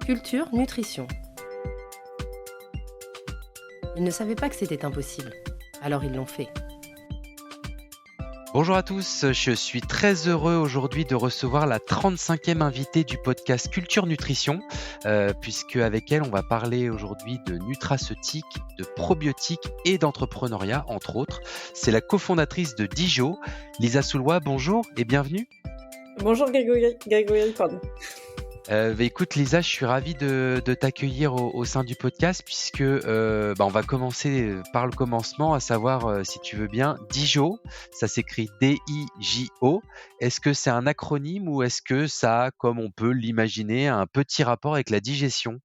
Culture, nutrition. Ils ne savaient pas que c'était impossible, alors ils l'ont fait. Bonjour à tous, je suis très heureux aujourd'hui de recevoir la 35e invitée du podcast Culture Nutrition, puisque avec elle on va parler aujourd'hui de nutraceutique, de probiotiques et d'entrepreneuriat entre autres. C'est la cofondatrice de Dijo, Lisa Soulois, bonjour et bienvenue. Bonjour Grégory, pardon. Écoute Lisa, je suis ravi de t'accueillir au sein du podcast puisque on va commencer par le commencement, à savoir si tu veux bien, Dijo, ça s'écrit D-I-J-O. Est-ce que c'est un acronyme ou est-ce que ça a, comme on peut l'imaginer, un petit rapport avec la digestion?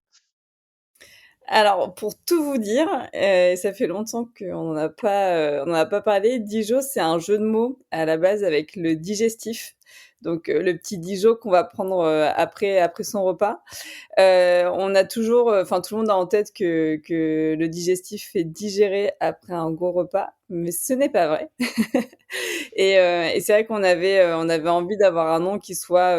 Alors, pour tout vous dire, ça fait longtemps qu'on n'en a pas parlé. Dijo, c'est un jeu de mots à la base avec le digestif. Donc, le petit Dijo qu'on va prendre après son repas. On a toujours, enfin tout le monde a en tête que le digestif fait digérer après un gros repas, mais ce n'est pas vrai. Et c'est vrai on avait envie d'avoir un nom qui soit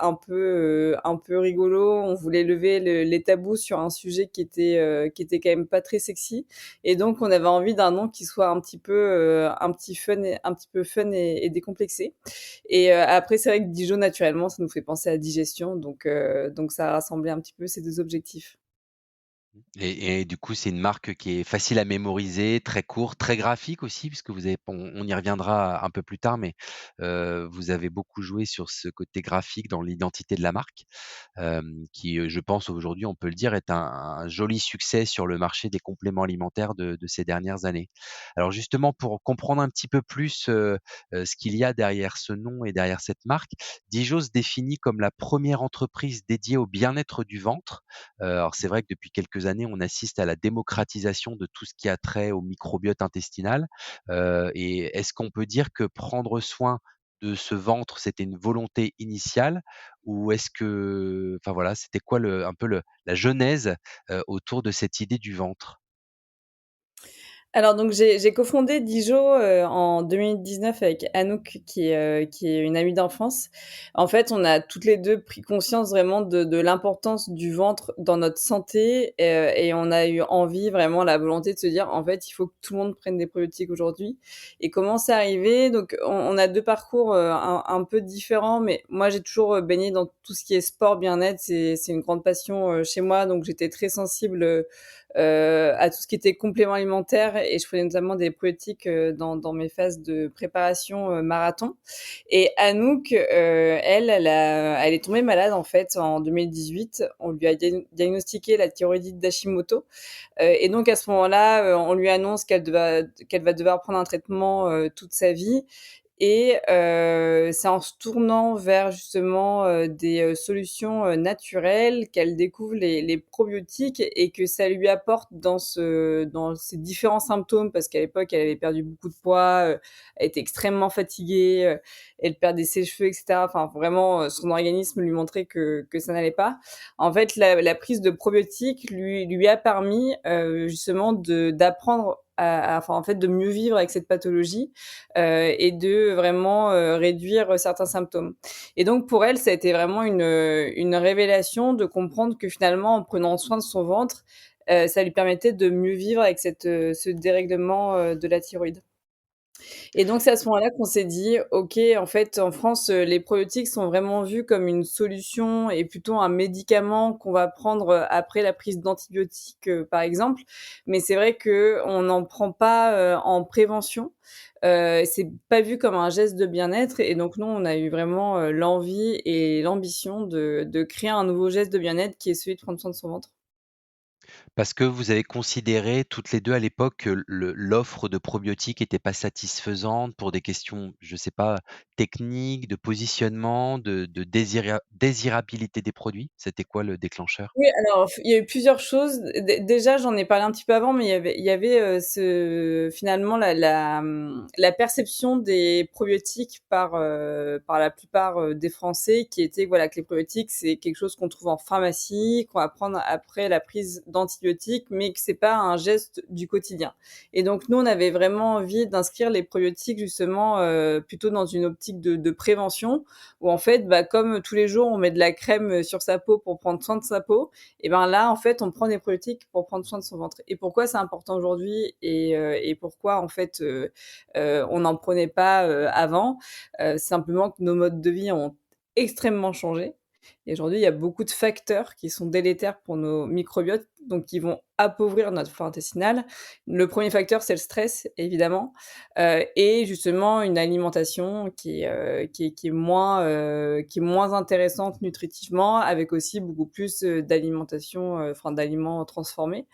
un peu rigolo. On voulait lever les tabous sur un sujet qui était quand même pas très sexy. Et donc, on avait envie d'un nom qui soit un petit peu fun et décomplexé. Et après, c'est vrai que Dijon, naturellement, ça nous fait penser à digestion. Donc ça a rassemblé un petit peu ces deux objectifs. Et du coup, c'est une marque qui est facile à mémoriser, très court, très graphique aussi, puisque on y reviendra un peu plus tard, mais vous avez beaucoup joué sur ce côté graphique dans l'identité de la marque, qui, je pense aujourd'hui, on peut le dire, est un joli succès sur le marché des compléments alimentaires de ces dernières années. Alors justement, pour comprendre un petit peu plus ce qu'il y a derrière ce nom et derrière cette marque, Dijo se définit comme la première entreprise dédiée au bien-être du ventre. Alors c'est vrai que depuis quelques années, on assiste à la démocratisation de tout ce qui a trait au microbiote intestinal. Et est-ce qu'on peut dire que prendre soin de ce ventre, c'était une volonté initiale ou est-ce que, enfin voilà, c'était quoi un peu la genèse autour de cette idée du ventre? Alors donc j'ai cofondé Dijo, en 2019 avec Anouk qui est une amie d'enfance. En fait, on a toutes les 2 pris conscience vraiment de l'importance du ventre dans notre santé, et on a eu envie, vraiment la volonté de se dire: «En fait, il faut que tout le monde prenne des probiotiques aujourd'hui». Et comment c'est arrivé? Donc on a 2 parcours, un peu différents, mais moi j'ai toujours, baigné dans tout ce qui est sport, bien-être. C'est une grande passion, chez moi, donc j'étais très sensible, à tout ce qui était complément alimentaire, et je prenais notamment des probiotiques dans mes phases de préparation marathon. Et Anouk, elle est tombée malade en fait en 2018. On lui a diagnostiqué la thyroïdite d'Hashimoto. Et donc à ce moment-là, on lui annonce qu'elle va devoir prendre un traitement toute sa vie. Et c'est en se tournant vers justement, des, solutions, naturelles qu'elle découvre les probiotiques, et que ça lui apporte dans ses différents symptômes. Parce qu'à l'époque, elle avait perdu beaucoup de poids, elle était extrêmement fatiguée, elle perdait ses cheveux et cetera. Enfin vraiment, son organisme lui montrait que ça n'allait pas. En fait, la prise de probiotiques lui a permis, justement d'apprendre enfin en fait de mieux vivre avec cette pathologie, et de vraiment réduire certains symptômes. Et donc pour elle, ça a été vraiment une révélation de comprendre que finalement, en prenant soin de son ventre, ça lui permettait de mieux vivre avec ce dérèglement de la thyroïde. Et donc c'est à ce moment-là qu'on s'est dit: «OK, en fait, en France, les probiotiques sont vraiment vus comme une solution et plutôt un médicament qu'on va prendre, après la prise d'antibiotiques, par exemple». Mais c'est vrai qu'on n'en prend pas, en prévention. C'est pas vu comme un geste de bien-être, et donc nous, on a eu vraiment, l'envie et l'ambition de créer un nouveau geste de bien-être qui est celui de prendre soin de son ventre. Parce que vous avez considéré toutes les 2 à l'époque que l'offre de probiotiques était pas satisfaisante pour des questions, je sais pas, techniques, de positionnement, de désirabilité des produits? C'était quoi le déclencheur? Oui, alors il y a eu plusieurs choses. Déjà, j'en ai parlé un petit peu avant, mais il y avait, finalement la perception des probiotiques par la plupart, des Français, qui était, voilà, que les probiotiques, c'est quelque chose qu'on trouve en pharmacie, qu'on va prendre après la prise d'antibiotiques, mais que c'est pas un geste du quotidien. Et donc nous, on avait vraiment envie d'inscrire les probiotiques justement plutôt dans une optique de prévention, où en fait, comme tous les jours, on met de la crème sur sa peau pour prendre soin de sa peau, et ben là, en fait, on prend des probiotiques pour prendre soin de son ventre. Et pourquoi c'est important aujourd'hui et pourquoi en fait on n'en prenait pas avant, simplement que nos modes de vie ont extrêmement changé. Et aujourd'hui, il y a beaucoup de facteurs qui sont délétères pour nos microbiotes, donc qui vont appauvrir notre flore intestinale. Le premier facteur, c'est le stress, évidemment, et justement une alimentation qui est moins intéressante nutritivement, avec aussi beaucoup plus d'aliments transformés,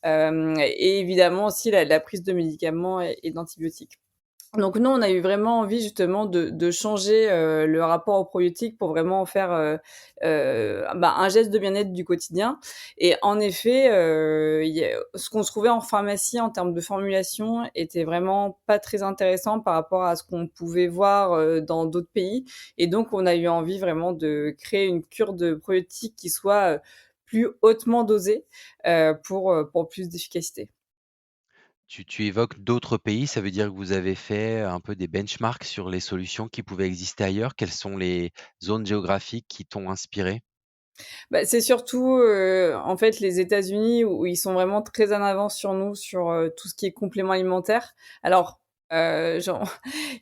et évidemment aussi la prise de médicaments et d'antibiotiques. Donc nous, on a eu vraiment envie justement de changer le rapport aux probiotiques pour vraiment en faire un geste de bien-être du quotidien. Et en effet, ce qu'on se trouvait en pharmacie en termes de formulation était vraiment pas très intéressant par rapport à ce qu'on pouvait voir dans d'autres pays. Et donc, on a eu envie vraiment de créer une cure de probiotiques qui soit plus hautement dosée pour plus d'efficacité. Tu évoques d'autres pays, ça veut dire que vous avez fait un peu des benchmarks sur les solutions qui pouvaient exister ailleurs? Quelles sont les zones géographiques qui t'ont inspiré? C'est surtout, en fait, les États-Unis où ils sont vraiment très en avance sur nous sur, tout ce qui est compléments alimentaires. Alors, genre,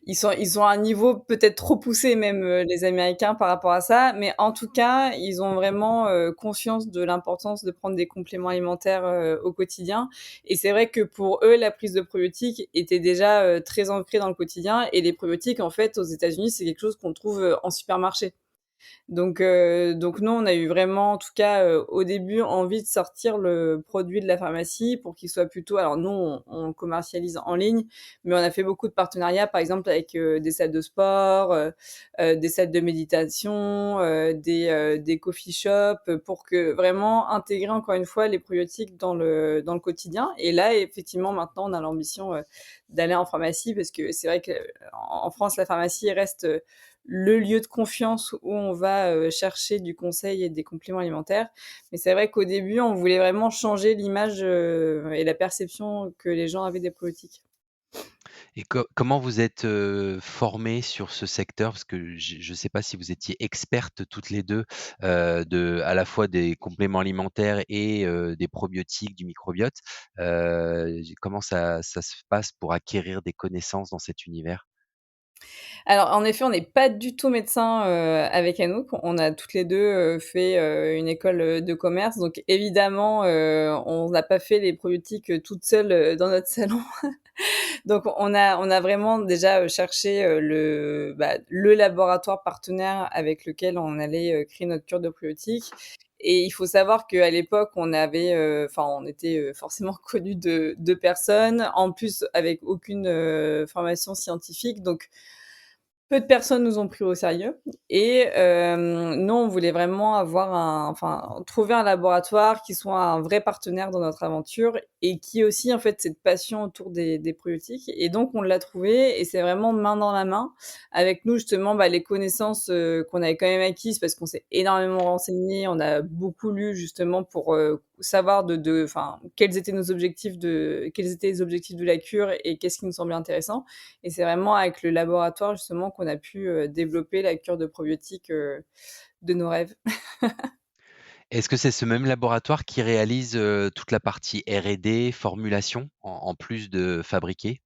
ils sont à un niveau peut-être trop poussé même, les Américains par rapport à ça, mais en tout cas, ils ont vraiment, conscience de l'importance de prendre des compléments alimentaires, au quotidien. Et c'est vrai que pour eux, la prise de probiotiques était déjà, très ancrée dans le quotidien, et les probiotiques, en fait, aux États-Unis, c'est quelque chose qu'on trouve, en supermarché. Donc nous, on a eu vraiment, en tout cas, au début, envie de sortir le produit de la pharmacie pour qu'il soit plutôt, alors nous, on commercialise en ligne, mais on a fait beaucoup de partenariats, par exemple avec des salles de sport, des salles de méditation, des coffee shops, pour que vraiment intégrer encore une fois les probiotiques dans le quotidien. Et là, effectivement, maintenant, on a l'ambition d'aller en pharmacie, parce que c'est vrai qu'en France, la pharmacie reste le lieu de confiance où on va chercher du conseil et des compléments alimentaires. Mais c'est vrai qu'au début, on voulait vraiment changer l'image et la perception que les gens avaient des probiotiques. Et comment vous êtes, formées sur ce secteur? Parce que je ne sais pas si vous étiez expertes toutes les 2, à la fois des compléments alimentaires et des probiotiques, du microbiote. Comment ça se passe pour acquérir des connaissances dans cet univers? Alors, en effet, on n'est pas du tout médecin avec Anouk. On a toutes les deux fait une école de commerce. Donc, évidemment, on n'a pas fait les probiotiques toutes seules dans notre salon. Donc on a vraiment déjà cherché le laboratoire partenaire avec lequel on allait créer notre cure de probiotiques. Et il faut savoir qu'à l'époque, on était forcément connus de personne, en plus avec aucune formation scientifique. Donc peu de personnes nous ont pris au sérieux, et nous, on voulait vraiment trouver un laboratoire qui soit un vrai partenaire dans notre aventure, et qui ait aussi, en fait, cette passion autour des probiotiques. Et donc on l'a trouvé, et c'est vraiment main dans la main avec nous, justement, les connaissances qu'on avait quand même acquises, parce qu'on s'est énormément renseigné. On a beaucoup lu justement pour savoir quels étaient les objectifs de la cure et qu'est-ce qui nous semblait intéressant. Et c'est vraiment avec le laboratoire, justement, qu'on a pu développer la cure de probiotiques de nos rêves. Est-ce que c'est ce même laboratoire qui réalise, toute la partie R&D, formulation, en plus de fabriquer?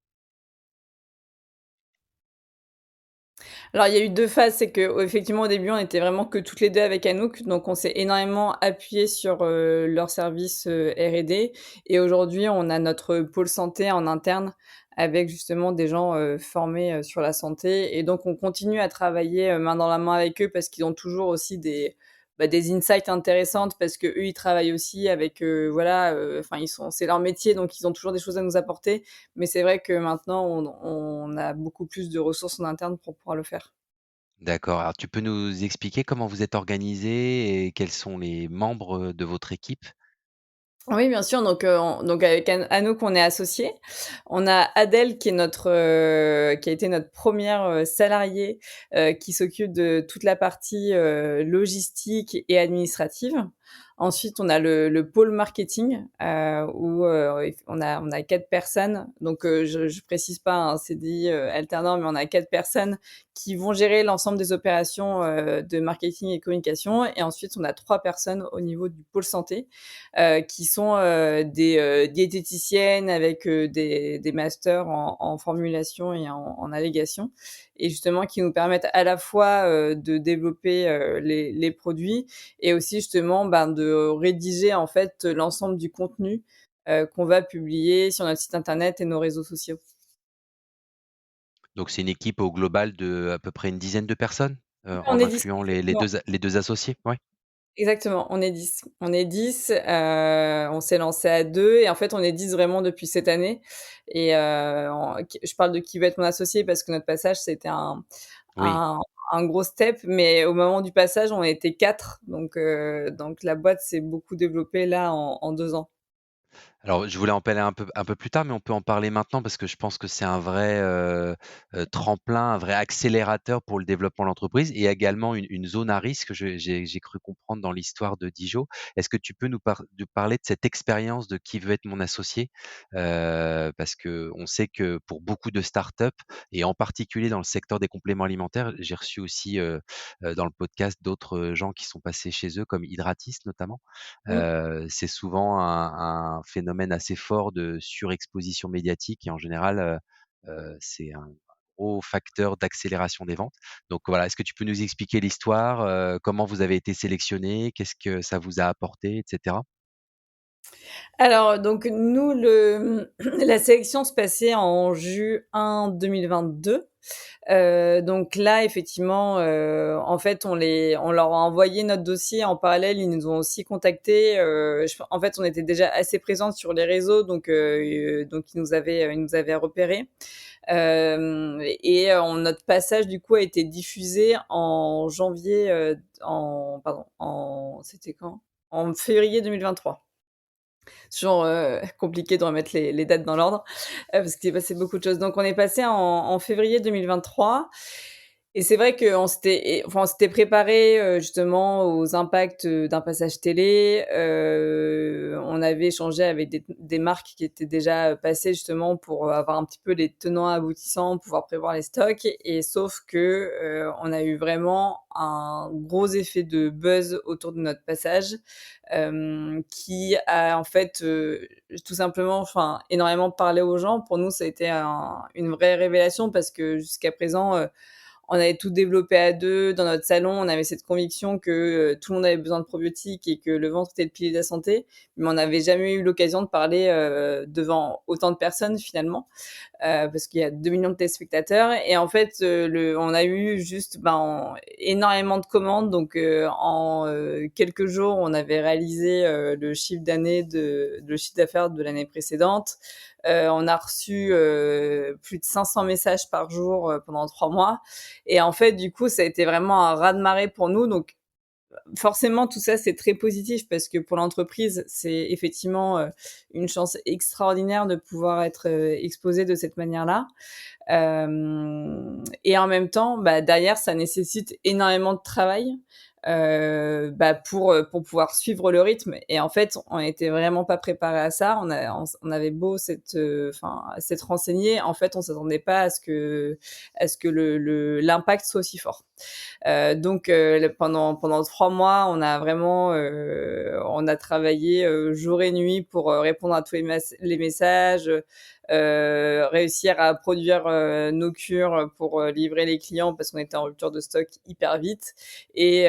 Alors, il y a eu 2 phases. C'est qu'effectivement, au début, on était vraiment que toutes les 2 avec Anouk, donc on s'est énormément appuyé sur leur service R&D. Et aujourd'hui, on a notre pôle santé en interne, avec justement des gens formés sur la santé. Et donc on continue à travailler main dans la main avec eux, parce qu'ils ont toujours aussi des insights intéressantes, parce qu'eux, ils travaillent aussi avec, c'est leur métier, donc ils ont toujours des choses à nous apporter. Mais c'est vrai que maintenant, on a beaucoup plus de ressources en interne pour pouvoir le faire. D'accord. Alors tu peux nous expliquer comment vous êtes organisés et quels sont les membres de votre équipe? Oui, bien sûr. Donc avec Anouk, on est associés. On a Adèle qui a été notre première salariée, qui s'occupe de toute la partie logistique et administrative. Ensuite, on a le pôle marketing où on a 4 personnes. Donc, je précise pas un CDI alternant, mais on a 4 personnes qui vont gérer l'ensemble des opérations de marketing et communication. Et ensuite, on a 3 personnes au niveau du pôle santé qui sont des diététiciennes avec des masters en formulation et en allégation, et justement qui nous permettent à la fois de développer les produits et aussi justement de rédiger en fait l'ensemble du contenu qu'on va publier sur notre site internet et nos réseaux sociaux. Donc c'est une équipe au global de à peu près une dizaine de personnes, On en est 10, incluant exactement. les 2 associés? Ouais? Exactement, on est 10. On est 10, on s'est lancé à 2 et en fait, on est 10 vraiment depuis cette année, et je parle de qui va être mon associé parce que notre passage, c'était Oui. un un gros step, mais au moment du passage, on était 4, donc la boîte s'est beaucoup développée là en 2 ans. Alors, je voulais en parler un peu plus tard, mais on peut en parler maintenant parce que je pense que c'est un vrai, tremplin, un vrai accélérateur pour le développement de l'entreprise et également une zone à risque, j'ai cru comprendre dans l'histoire de Dijo. Est-ce que tu peux nous parler de cette expérience de qui veut être mon associé? Parce qu'on sait que pour beaucoup de startups et en particulier dans le secteur des compléments alimentaires, j'ai reçu aussi, dans le podcast d'autres gens qui sont passés chez eux comme Hydratis notamment. Mmh. C'est souvent un phénomène assez fort de surexposition médiatique et en général, c'est un gros facteur d'accélération des ventes. Donc voilà, est-ce que tu peux nous expliquer l'histoire, comment vous avez été sélectionnés? Qu'est-ce que ça vous a apporté et cetera? Alors donc nous, la sélection se passait en juin 2022. Donc là, effectivement, en fait, on leur a envoyé notre dossier en parallèle. Ils nous ont aussi contactés. En fait, on était déjà assez présentes sur les réseaux, donc ils nous avaient repérés. Notre passage, du coup, a été diffusé en janvier, c'était quand? En février 2023. C'est toujours compliqué de remettre les dates dans l'ordre, parce qu'il s'est passé beaucoup de choses. Donc on est passé en février 2023, et c'est vrai on s'était préparé justement aux impacts d'un passage télé. On avait échangé avec des marques qui étaient déjà passées justement pour avoir un petit peu les tenants aboutissants, pouvoir prévoir les stocks, et sauf que on a eu vraiment un gros effet de buzz autour de notre passage, qui a en fait tout simplement, enfin, énormément parlé aux gens. Pour nous, ça a été une vraie révélation parce que jusqu'à présent, on avait tout développé à 2 dans notre salon. On avait cette conviction que tout le monde avait besoin de probiotiques et que le ventre était le pilier de la santé, mais on n'avait jamais eu l'occasion de parler devant autant de personnes finalement, parce qu'il y a 2 millions de téléspectateurs. Et en fait, on a eu juste énormément de commandes. Donc, en quelques jours, on avait réalisé le chiffre d'affaires de l'année précédente. On a reçu plus de 500 messages par jour pendant 3 mois. Et en fait, du coup, ça a été vraiment un raz-de-marée pour nous. Donc, forcément, tout ça, c'est très positif parce que pour l'entreprise, c'est effectivement une chance extraordinaire de pouvoir être exposé de cette manière-là. Et en même temps, derrière, ça nécessite énormément de travail pour pouvoir suivre le rythme. Et en fait, on n'était vraiment pas préparé à ça. On avait beau s'être renseigné, en fait, on s'attendait pas à ce que l'impact soit aussi fort. Pendant 3 mois, on a travaillé jour et nuit pour répondre à tous les messages, réussir à produire nos cures pour livrer les clients parce qu'on était en rupture de stock hyper vite. Et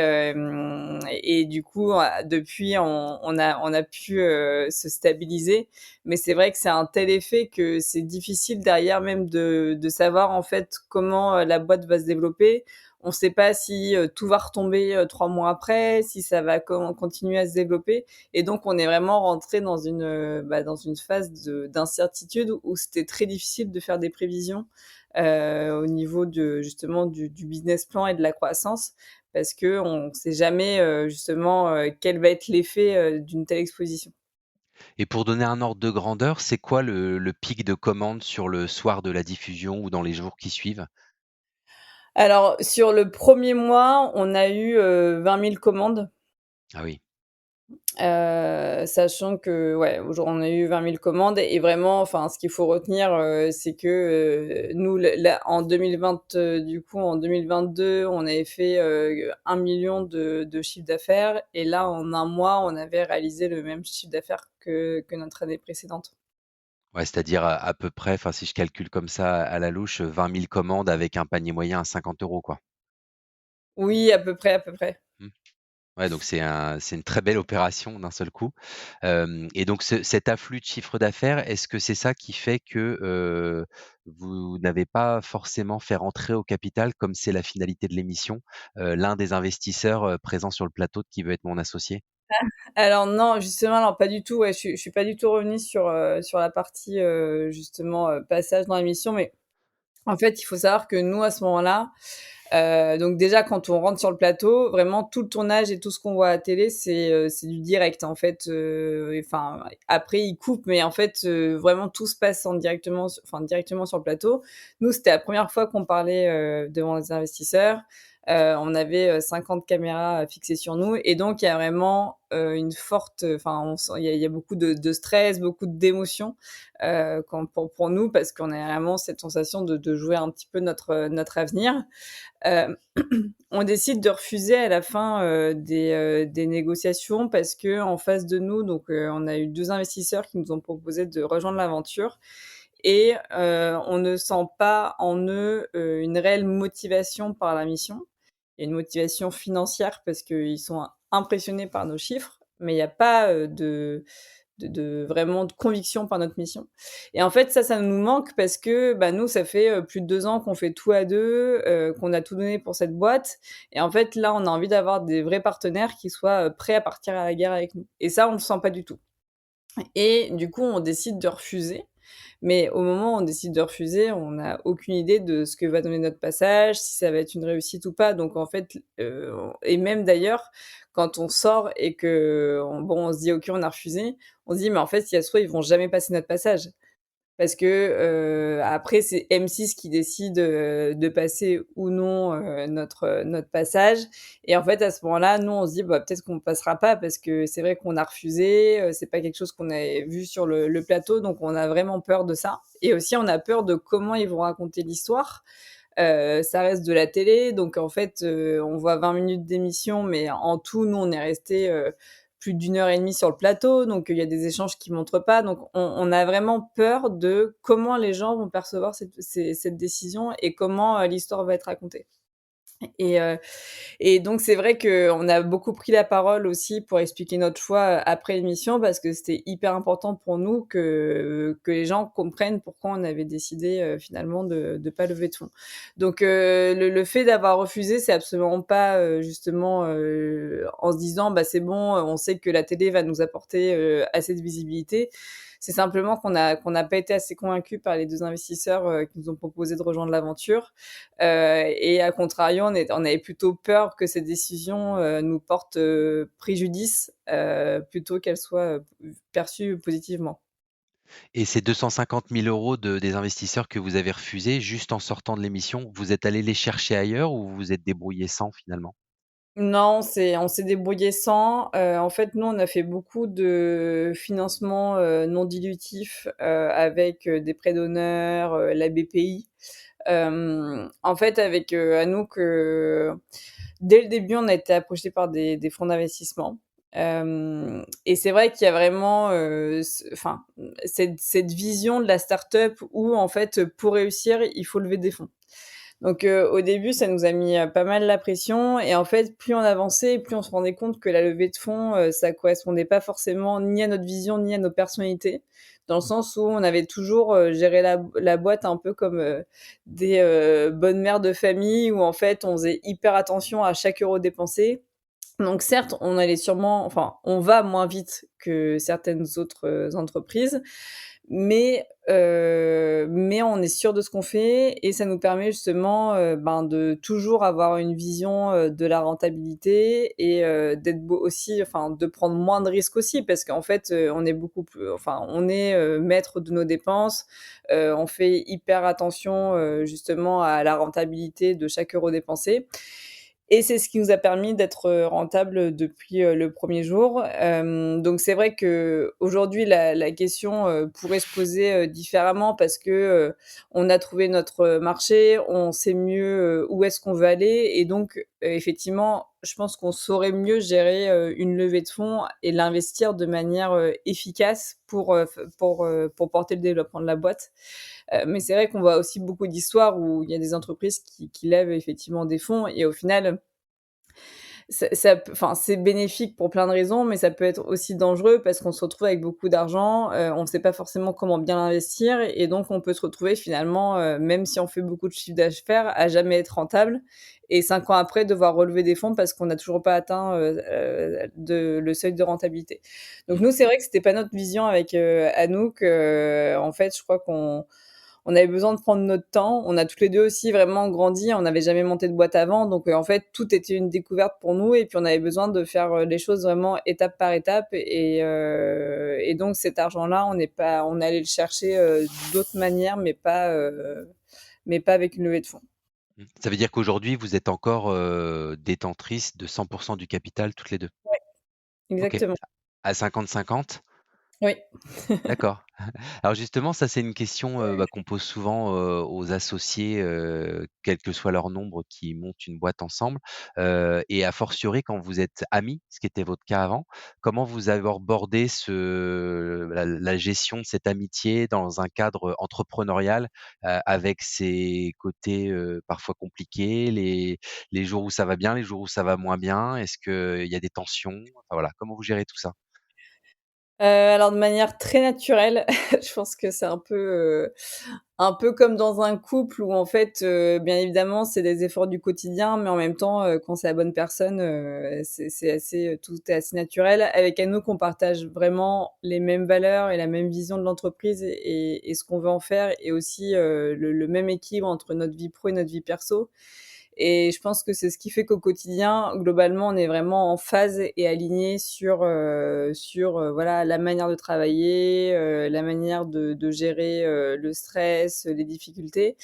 du coup, depuis, on a pu se stabiliser. Mais c'est vrai que c'est un tel effet que c'est difficile derrière même de savoir en fait comment la boîte va se développer. On ne sait pas si tout va retomber 3 mois après, si ça va continuer à se développer. Et donc, on est vraiment rentré dans une phase d'incertitude où c'était très difficile de faire des prévisions au niveau justement du business plan et de la croissance, parce qu'on ne sait jamais justement quel va être l'effet d'une telle exposition. Et pour donner un ordre de grandeur, c'est quoi le pic de commandes sur le soir de la diffusion ou dans les jours qui suivent? Alors, sur le premier mois, on a eu 20 000 commandes. Ah oui. Sachant que, ouais, aujourd'hui, on a eu 20 000 commandes et vraiment, enfin, ce qu'il faut retenir, c'est que nous, là, du coup, en 2022, on avait fait 1 million de chiffre d'affaires et là, en un mois, on avait réalisé le même chiffre d'affaires que notre année précédente. Ouais, c'est-à-dire à peu près, enfin, si je calcule comme ça à la louche, 20 000 commandes avec un panier moyen à 50 € quoi. Oui, à peu près, à peu près. Mmh. Ouais, donc c'est une très belle opération d'un seul coup. Et donc cet afflux de chiffre d'affaires, est-ce que c'est ça qui fait que, vous n'avez pas forcément fait rentrer au capital, comme c'est la finalité de l'émission, l'un des investisseurs, présents sur le plateau de Qui veut être mon associé? Alors non, justement, alors pas du tout, ouais, je suis pas du tout revenue sur la partie, justement, passage dans l'émission, mais en fait, il faut savoir que nous, à ce moment-là, donc déjà, quand on rentre sur le plateau, vraiment tout le tournage et tout ce qu'on voit à la télé, c'est du direct, en fait, enfin, après, ils coupent, mais en fait, vraiment tout se passe directement sur le plateau. Nous, c'était la première fois qu'on parlait, devant les investisseurs. On avait, 50 caméras, fixées sur nous et donc il y a vraiment, une forte, enfin, on sent il y a beaucoup de stress, beaucoup d'émotions, quand pour nous parce qu'on a vraiment cette sensation de jouer un petit peu notre avenir. Heu, on décide de refuser à la fin, des négociations parce qu'en face de nous, donc on a eu 2 investisseurs qui nous ont proposé de rejoindre l'aventure et on ne sent pas en eux, une réelle motivation par la mission. Il y a une motivation financière parce qu'ils sont impressionnés par nos chiffres, mais il y a pas, de vraiment de conviction par notre mission. Et en fait, ça nous manque parce que bah, nous, ça fait plus de 2 ans qu'on fait tout à deux, qu'on a tout donné pour cette boîte. Et en fait, là, on a envie d'avoir des vrais partenaires qui soient prêts à partir à la guerre avec nous. Et ça, on le sent pas du tout. Et du coup, on décide de refuser. Mais au moment où on décide de refuser, on n'a aucune idée de ce que va donner notre passage, si ça va être une réussite ou pas. Donc en fait, et même d'ailleurs, quand on sort et on se dit: «OK, on a refusé», on se dit: «Mais en fait, si ça se trouve, ils vont jamais passer notre passage». Parce que, après c'est M6 qui décide, de passer ou non, notre passage et en fait, à ce moment-là, nous, on se dit: «Bah, peut-être qu'on passera pas» parce que c'est vrai qu'on a refusé, c'est pas quelque chose qu'on avait vu sur le plateau, donc on a vraiment peur de ça et aussi on a peur de comment ils vont raconter l'histoire. Ça reste de la télé, donc en fait, on voit 20 minutes d'émission, mais en tout, nous, on est resté plus d'une heure et demie sur le plateau, donc il y a des échanges qui montrent pas. Donc on a vraiment peur de comment les gens vont percevoir cette décision et comment l'histoire va être racontée. Et, euh, et donc c'est vrai qu'on a beaucoup pris la parole aussi pour expliquer notre choix après l'émission parce que c'était hyper important pour nous que les gens comprennent pourquoi on avait décidé finalement de ne pas lever de fonds. Donc le fait d'avoir refusé, c'est absolument pas justement en se disant bah c'est bon, on sait que la télé va nous apporter assez de visibilité. C'est simplement qu'on n'a pas été assez convaincus par les deux investisseurs qui nous ont proposé de rejoindre l'aventure. Et à contrario, on avait plutôt peur que cette décision nous porte préjudice plutôt qu'elle soit perçue positivement. Et ces 250 000 € des investisseurs que vous avez refusés, juste en sortant de l'émission, vous êtes allés les chercher ailleurs ou vous vous êtes débrouillés sans finalement? Non, on s'est débrouillé sans. En fait, nous, on a fait beaucoup de financements non dilutifs avec des prêts d'honneur, la BPI. En fait, avec Anouk, dès le début, on a été approché par des fonds d'investissement. Et c'est vrai qu'il y a vraiment enfin, cette vision de la start-up où, en fait, pour réussir, il faut lever des fonds. Donc au début, ça nous a mis pas mal la pression et en fait, plus on avançait, plus on se rendait compte que la levée de fonds, ça correspondait pas forcément ni à notre vision, ni à nos personnalités. Dans le sens où on avait toujours géré la boîte un peu comme des bonnes mères de famille, où en fait, on faisait hyper attention à chaque euro dépensé. Donc certes, on allait sûrement, enfin, on va moins vite que certaines autres entreprises, mais on est sûr de ce qu'on fait et ça nous permet justement, ben, de toujours avoir une vision, de la rentabilité et d'être beau aussi enfin, de prendre moins de risques aussi parce qu'en fait, on est beaucoup plus enfin, on est, maître de nos dépenses, on fait hyper attention, justement à la rentabilité de chaque euro dépensé et c'est ce qui nous a permis d'être, rentables depuis, le premier jour. Donc c'est vrai qu'aujourd'hui la question, pourrait se poser, différemment parce que, on a trouvé notre marché, on sait mieux, où est-ce qu'on veut aller et donc effectivement, je pense qu'on saurait mieux gérer, une levée de fonds et l'investir de manière, efficace pour porter le développement de la boîte. Mais c'est vrai qu'on voit aussi beaucoup d'histoires où il y a des entreprises qui lèvent effectivement des fonds et au final, enfin, c'est bénéfique pour plein de raisons, mais ça peut être aussi dangereux parce qu'on se retrouve avec beaucoup d'argent, on ne sait pas forcément comment bien l'investir et donc on peut se retrouver finalement, même si on fait beaucoup de chiffre d'affaires, à jamais être rentable et 5 ans après devoir relever des fonds parce qu'on n'a toujours pas atteint, le seuil de rentabilité. Donc Mmh. nous, c'est vrai que c'était pas notre vision avec, Anouk, en fait, je crois qu'on avait besoin de prendre notre temps. On a toutes les 2 aussi vraiment grandi. On n'avait jamais monté de boîte avant, donc en fait, tout était une découverte pour nous et puis on avait besoin de faire, les choses vraiment étape par étape et donc cet argent-là, on est allé le chercher, d'autres manières, mais pas avec une levée de fonds. Mmh. Ça veut dire qu'aujourd'hui, vous êtes encore, détentrices de 100 du capital toutes les 2. Ouais, OK. exactement. À 50-50? Oui. D'accord. Alors justement, ça c'est une question, qu'on pose souvent, aux associés, quel que soit leur nombre, qui montent une boîte ensemble, et a fortiori quand vous êtes amis, ce qui était votre cas avant. Comment vous avez abordé la gestion de cette amitié dans un cadre entrepreneurial, avec ses côtés, parfois compliqués, les jours où ça va bien, les jours où ça va moins bien? Est-ce qu'il y a des tensions? Enfin voilà, comment vous gérez tout ça? Alors de manière très naturelle, je pense que c'est un peu comme dans un couple où en fait, bien évidemment, c'est des efforts du quotidien, mais en même temps, quand c'est la bonne personne, c'est assez, tout est assez naturel. Avec Anouk, on partage vraiment les mêmes valeurs et la même vision de l'entreprise et ce qu'on veut en faire et aussi, le même équilibre entre notre vie pro et notre vie perso. Et je pense que c'est ce qui fait qu'au quotidien, globalement, on est vraiment en phase et alignés voilà, la manière de travailler, la manière de gérer, le stress, les difficultés.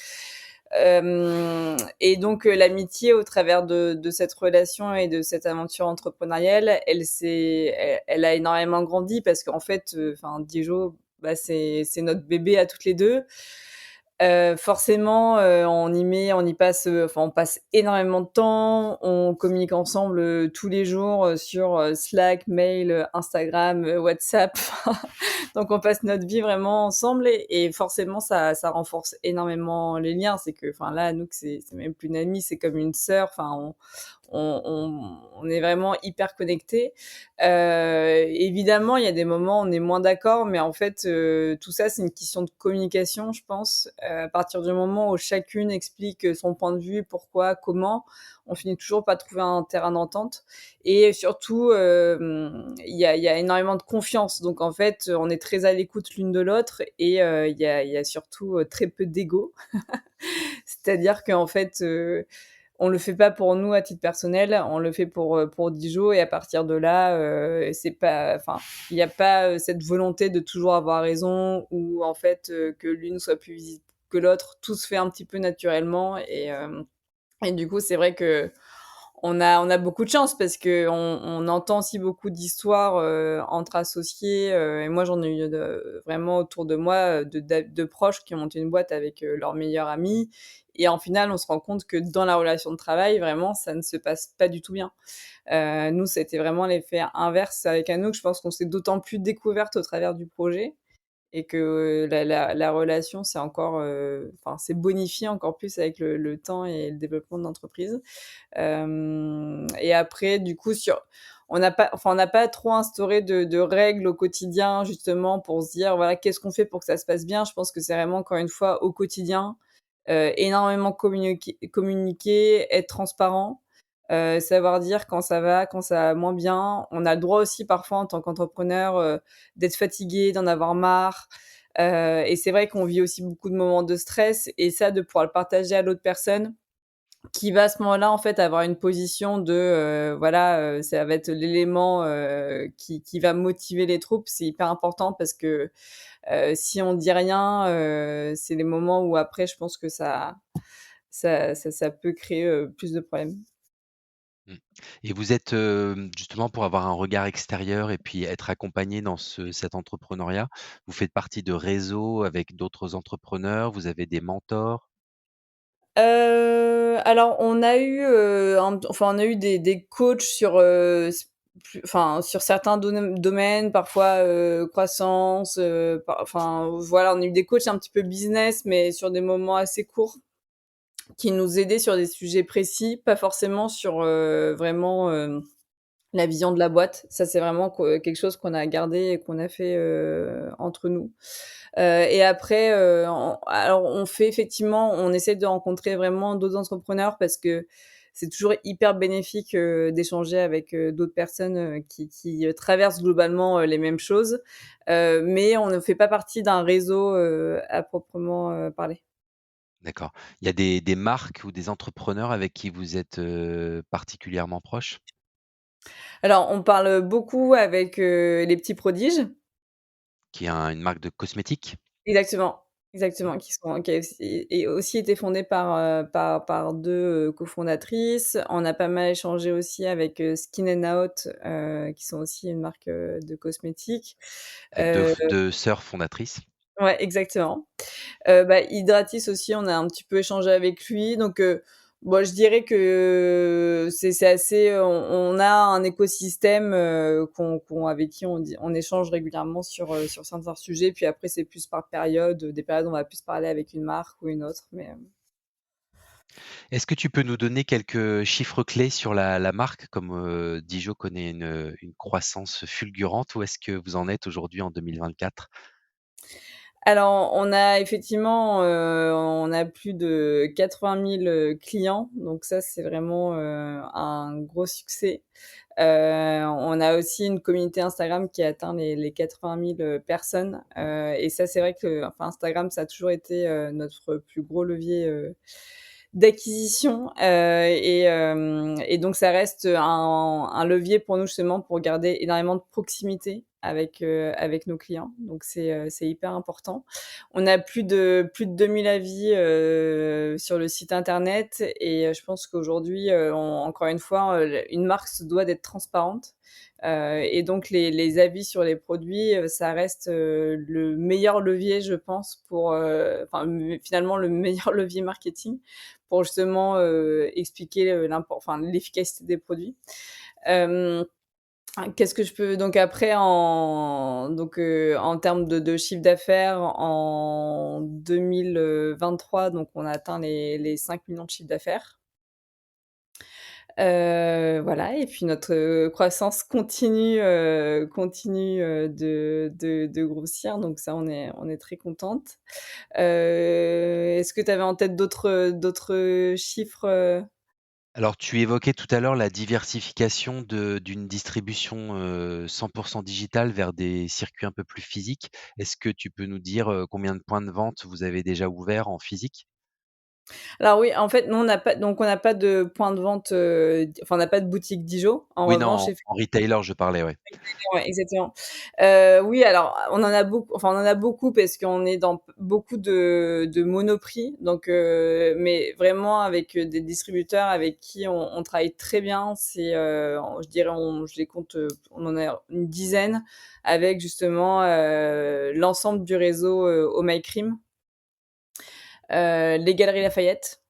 Et donc, l'amitié au travers de cette relation et de cette aventure entrepreneuriale, elle a énormément grandi parce qu'en fait, enfin, Dijo, bah, c'est notre bébé à toutes les 2. Forcément, on y passe, enfin, on passe énormément de temps. On communique ensemble, tous les jours, sur, Slack, mail, Instagram, WhatsApp. Donc on passe notre vie vraiment ensemble et forcément ça renforce énormément les liens. C'est que enfin là, Anouk, c'est même plus une amie, c'est comme une sœur. Enfin on est vraiment hyper connectés. Évidemment, il y a des moments où on est moins d'accord, mais en fait, tout ça, c'est une question de communication, je pense. À partir du moment où chacune explique, son point de vue, pourquoi, comment, on finit toujours par trouver un terrain d'entente et surtout, il y a énormément de confiance. Donc en fait, on est très à l'écoute l'une de l'autre et il y a surtout, très peu d'ego. C'est-à-dire qu'en fait, on le fait pas pour nous à titre personnel, on le fait pour Dijo et à partir de là, c'est pas enfin, il y a pas, cette volonté de toujours avoir raison ou en fait, que l'une soit plus visible que l'autre. Tout se fait un petit peu naturellement et du coup, c'est vrai qu'on a beaucoup de chance parce qu'on entend aussi beaucoup d'histoires, entre associés, et moi j'en ai eu vraiment autour de moi, de proches qui ont monté une boîte avec, leur meilleur ami et en final, on se rend compte que dans la relation de travail, vraiment, ça ne se passe pas du tout bien. Nous, c'était vraiment l'effet inverse avec Anouk. Je pense qu'on s'est d'autant plus découvertes au travers du projet et que la relation s'est encore, enfin, s'est bonifiée encore plus avec le temps et le développement de l'entreprise. Et après, du coup, on n'a pas trop instauré de règles au quotidien, justement, pour se dire, voilà, qu'est-ce qu'on fait pour que ça se passe bien. Je pense que c'est vraiment, encore une fois, au quotidien, énormément communiquer, être transparent, savoir dire quand ça va moins bien. On a le droit aussi, parfois, en tant qu'entrepreneur, d'être fatigué, d'en avoir marre. Et c'est vrai qu'on vit aussi beaucoup de moments de stress et ça, de pouvoir le partager à l'autre personne, qui va à ce moment-là, en fait, avoir une position de, voilà, ça va être l'élément, qui va motiver les troupes. C'est hyper important parce que, si on dit rien, c'est les moments où après je pense que ça peut créer, plus de problèmes. Mmh. Et vous êtes, justement pour avoir un regard extérieur et puis être accompagné dans cet entrepreneuriat, vous faites partie de réseaux avec d'autres entrepreneurs? Vous avez des mentors? Alors on a eu, on a eu des coachs sur, sur certains domaines, parfois, croissance, voilà, on a eu des coachs un petit peu business, mais sur des moments assez courts, qui nous aidaient sur des sujets précis, pas forcément sur, vraiment, la vision de la boîte. Ça, c'est vraiment quelque chose qu'on a gardé et qu'on a fait, entre nous. Et après, on fait effectivement, on essaie de rencontrer vraiment d'autres entrepreneurs parce que c'est toujours hyper bénéfique, d'échanger avec, d'autres personnes, qui traversent globalement, les mêmes choses. Mais on ne fait pas partie d'un réseau, à proprement, parler. D'accord. Il y a des marques ou des entrepreneurs avec qui vous êtes, particulièrement proches? Alors, on parle beaucoup avec, les petits prodiges. Qui est une marque de cosmétiques? Exactement, Mmh. exactement, qui a aussi été fondée par 2 cofondatrices. On a pas mal échangé aussi avec, Skin and Out, qui sont aussi une marque, de cosmétiques. Avec Heu, 2 sœurs fondatrices? ouais, exactement. Hydratis aussi, on a un petit peu échangé avec lui, donc bon, je dirais que c'est assez, on a un écosystème, avec qui on échange régulièrement sur certains sujets, puis après c'est plus par période, des périodes où on va plus parler avec une marque ou une autre, mais Est-ce que tu peux nous donner quelques chiffres clés sur la marque? Comme, Dijon connaît une croissance fulgurante, où est-ce que vous en êtes aujourd'hui en 2024? alors, on a effectivement, on a plus de 80 000, clients, donc ça, c'est vraiment, un gros succès. On a aussi une communauté Instagram qui a atteint les 80 000, personnes, et ça, c'est vrai que enfin, Instagram, ça a toujours été, notre plus gros levier, d'acquisition, et donc ça reste un levier pour nous, justement, pour garder énormément de proximité avec nos clients, donc c'est hyper important. On a plus de 2 000 avis, sur le site internet, et je pense qu'aujourd'hui, encore une fois, une marque se doit d'être transparente, et donc les avis sur les produits, ça reste, le meilleur levier, je pense, pour, finalement le meilleur levier marketing pour justement, expliquer, l'efficacité des produits. Hem Qu'est-ce que je peux donc après en termes de chiffre d'affaires en 2023, donc on a atteint les 5 millions de chiffre d'affaires. Voilà, et puis notre, croissance continue, de grossir, donc ça on est très contente. Est-ce que tu avais en tête d'autres chiffres, Alors, tu évoquais tout à l'heure la diversification d'une distribution, 100 digitale vers des circuits un peu plus physiques. Est-ce que tu peux nous dire, combien de points de vente vous avez déjà ouverts en physique? Alors oui, en fait, nous on n'a pas de point de vente, on n'a pas de boutique Dijon. En Oui, non, revanche, en retailer, je parlais, ouais. ouais, exactement. Oui, alors on en a beaucoup parce qu'on est dans beaucoup de Monoprix, donc mais vraiment avec, des distributeurs avec qui on travaille très bien. C'est, je dirais, je les compte, on en a une dizaine avec justement, l'ensemble du réseau, Oh My Cream, les Galeries Lafayette.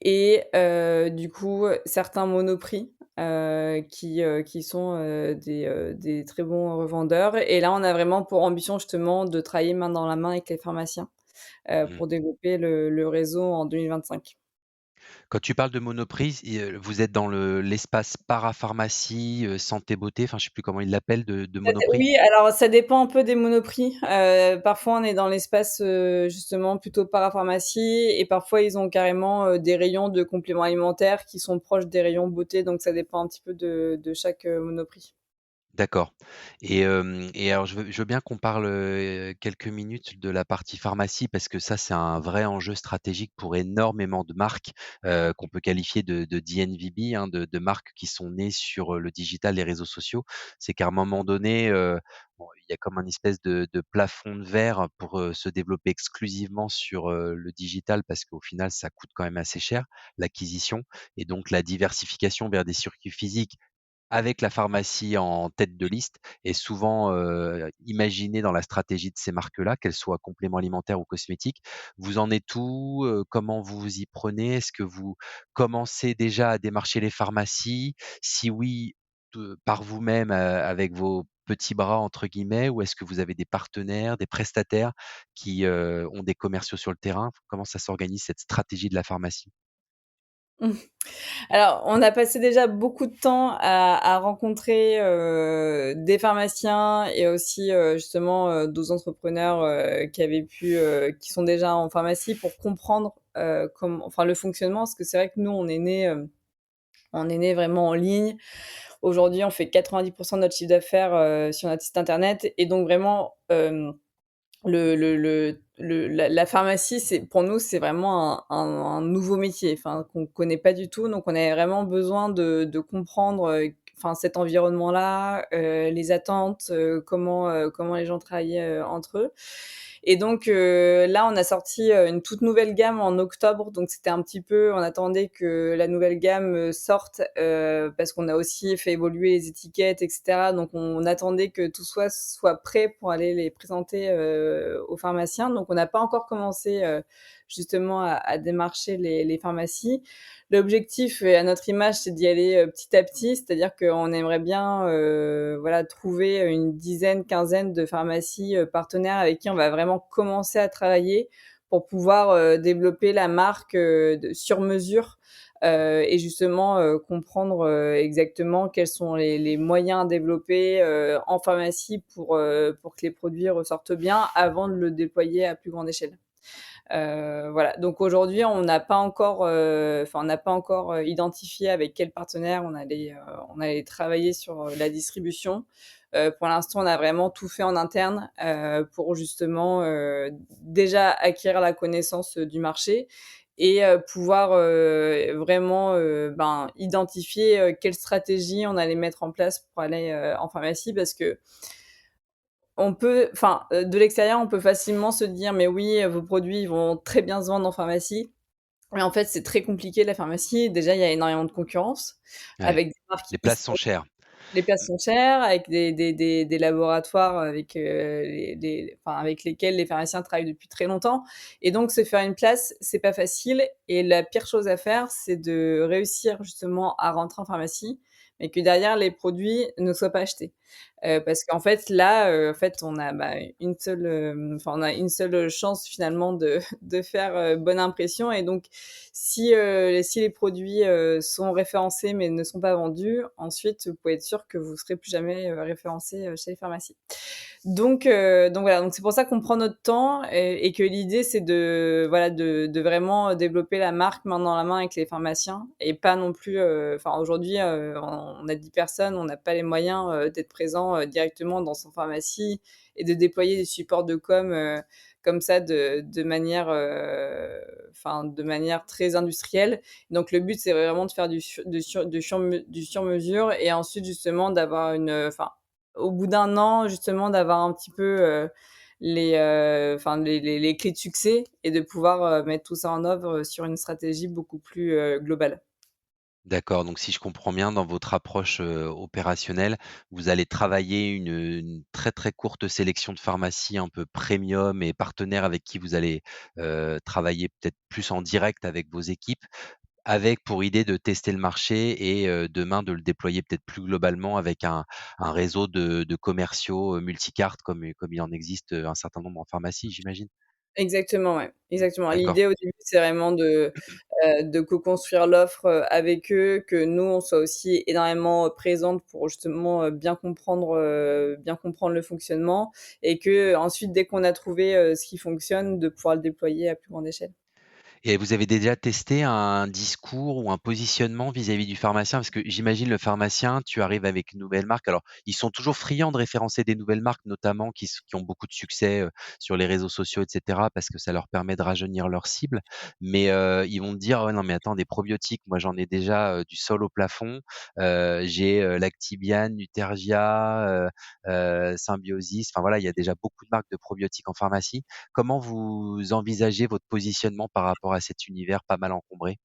Et du coup, certains Monoprix, qui sont, des très bons revendeurs, et là, on a vraiment pour ambition justement de travailler main dans la main avec les pharmaciens, Mmh. pour développer le réseau en 2025. Quand tu parles de Monoprix, vous êtes dans l'espace parapharmacie, santé beauté, enfin, je sais plus comment ils l'appellent de Monoprix? Oui, alors ça dépend un peu des Monoprix. Parfois, on est dans l'espace, justement plutôt parapharmacie, et parfois ils ont carrément, des rayons de compléments alimentaires qui sont proches des rayons beauté, donc ça dépend un petit peu de chaque, Monoprix. D'accord. Et alors je veux bien qu'on parle, quelques minutes de la partie pharmacie parce que ça, c'est un vrai enjeu stratégique pour énormément de marques, qu'on peut qualifier de DNVB, hein, de marques qui sont nées sur, le digital, les réseaux sociaux. C'est qu'à un moment donné, bon, il y a comme un espèce de plafond de verre pour, se développer exclusivement sur, le digital parce qu'au final, ça coûte quand même assez cher, l'acquisition et donc la diversification vers des circuits physiques avec la pharmacie en tête de liste est souvent, imaginée dans la stratégie de ces marques-là, qu'elles soient compléments alimentaires ou cosmétiques. Vous en êtes où? Comment vous vous y prenez? Est-ce que vous commencez déjà à démarcher les pharmacies? Si oui, par vous-même, avec vos «petits bras» entre guillemets, ou est-ce que vous avez des partenaires, des prestataires qui, ont des commerciaux sur le terrain? Comment ça s'organise cette stratégie de la pharmacie? Alors, on a passé déjà beaucoup de temps à rencontrer, des pharmaciens et aussi, justement, d'autres entrepreneurs, qui sont déjà en pharmacie pour comprendre, le fonctionnement. Parce que c'est vrai que nous, on est né vraiment en ligne. Aujourd'hui, on fait 90 de notre chiffre d'affaires, sur notre site internet et donc vraiment, la pharmacie, c'est pour nous, c'est vraiment un nouveau métier, enfin, qu'on connaît pas du tout. Donc on avait vraiment besoin de comprendre, cet environnement-là, les attentes, comment les gens travaillaient, entre eux. Et donc là, on a sorti, une toute nouvelle gamme en octobre. Donc c'était un petit peu on attendait que la nouvelle gamme, sorte, parce qu'on a aussi fait évoluer les étiquettes et cetera. Donc on attendait que tout soit prêt pour aller les présenter, aux pharmaciens. Donc on n'a pas encore commencé, justement à démarcher les pharmacies. L'objectif et à notre image, c'est d'y aller, petit à petit, c'est-à-dire qu'on aimerait bien, trouver une dizaine, quinzaine de pharmacies, partenaires avec qui on va vraiment commencer à travailler pour pouvoir, développer la marque, sur mesure, et justement, comprendre, exactement quels sont les moyens à développer, en pharmacie pour que les produits ressortent bien avant de le déployer à plus grande échelle. Voilà, donc aujourd'hui, on n'a pas encore identifié avec quel partenaire on allait travailler sur la distribution. Pour l'instant, on a vraiment tout fait en interne pour justement déjà acquérir la connaissance du marché et pouvoir vraiment identifier quelle stratégie on allait mettre en place pour aller en pharmacie parce que de l'extérieur, on peut facilement se dire: «Mais oui, vos produits, ils vont très bien se vendre en pharmacie». Mais en fait, c'est très compliqué la pharmacie. Déjà, il y a énormément de concurrence Ouais, avec des marques les places sont historiques. chères. Les places sont chères, avec des laboratoires avec lesquels les pharmaciens travaillent depuis très longtemps et donc se faire une place, c'est pas facile et la pire chose à faire, c'est de réussir justement à rentrer en pharmacie, mais que derrière les produits ne soient pas achetés. Parce qu'en fait là, on a, on a une seule chance finalement de de faire, bonne impression et donc si les produits, sont référencés mais ne sont pas vendus, ensuite vous pouvez être sûr que vous serez plus jamais, référencé, chez les pharmacies. Donc voilà, donc c'est pour ça qu'on prend notre temps et que l'idée c'est de vraiment développer la marque main dans la main avec les pharmaciens et pas non plus, aujourd'hui, on a 10 personnes, on n'a pas les moyens, d'être présent, directement dans son pharmacie et de déployer des supports de com, comme ça de manière très industrielle. Donc le but, c'est vraiment de faire du sur mesure et ensuite justement d'avoir au bout d'un an, justement, d'avoir un petit peu, les clés de succès et de pouvoir, mettre tout ça en œuvre, sur une stratégie beaucoup plus, globale. D'accord, donc si je comprends bien, dans votre approche, opérationnelle, vous allez travailler une très, très courte sélection de pharmacies un peu premium et partenaires avec qui vous allez, travailler peut-être plus en direct avec vos équipes, avec pour idée de tester le marché et demain de le déployer peut-être plus globalement avec un réseau de commerciaux, multicartes comme il en existe, un certain nombre en pharmacie, j'imagine? Exactement, ouais, exactement. D'accord. L'idée au début, c'est vraiment de co-construire l'offre, avec eux, que nous, on soit aussi énormément, présente pour justement, bien comprendre le fonctionnement et qu'ensuite, dès qu'on a trouvé, ce qui fonctionne, de pouvoir le déployer à plus grande échelle. Et vous avez déjà testé un discours ou un positionnement vis-à-vis du pharmacien? Parce que j'imagine le pharmacien, tu arrives avec une nouvelle marque. Alors, ils sont toujours friands de référencer des nouvelles marques, notamment qui ont beaucoup de succès, sur les réseaux sociaux et cetera, parce que ça leur permet de rajeunir leur cible. Mais, ils vont te dire: «Oh non, mais attends, des probiotiques, moi j'en ai déjà, du sol au plafond. J'ai, Lactibiane, Nutergia, Symbiosis». Enfin voilà, il y a déjà beaucoup de marques de probiotiques en pharmacie. Comment vous envisagez votre positionnement par rapport à cet univers pas mal encombré?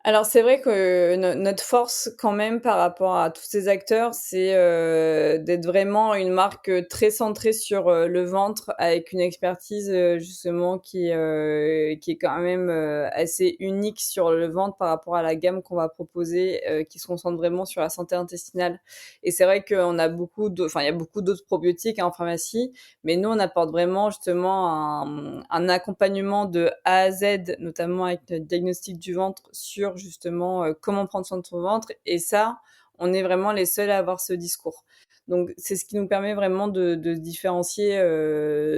Alors c'est vrai que notre force quand même par rapport à tous ces acteurs, c'est, d'être vraiment une marque, très centrée sur, le ventre avec une expertise, justement qui est quand même, assez unique sur le ventre par rapport à la gamme qu'on va proposer, qui se concentre vraiment sur la santé intestinale. Et c'est vrai qu'on a il y a beaucoup d'autres probiotiques, hein, en pharmacie, mais nous on apporte vraiment justement un accompagnement de A à Z, notamment avec notre diagnostic du ventre sur justement, comment prendre soin de son ventre. Et ça, on est vraiment les seuls à avoir ce discours. Donc c'est ce qui nous permet vraiment de se différencier,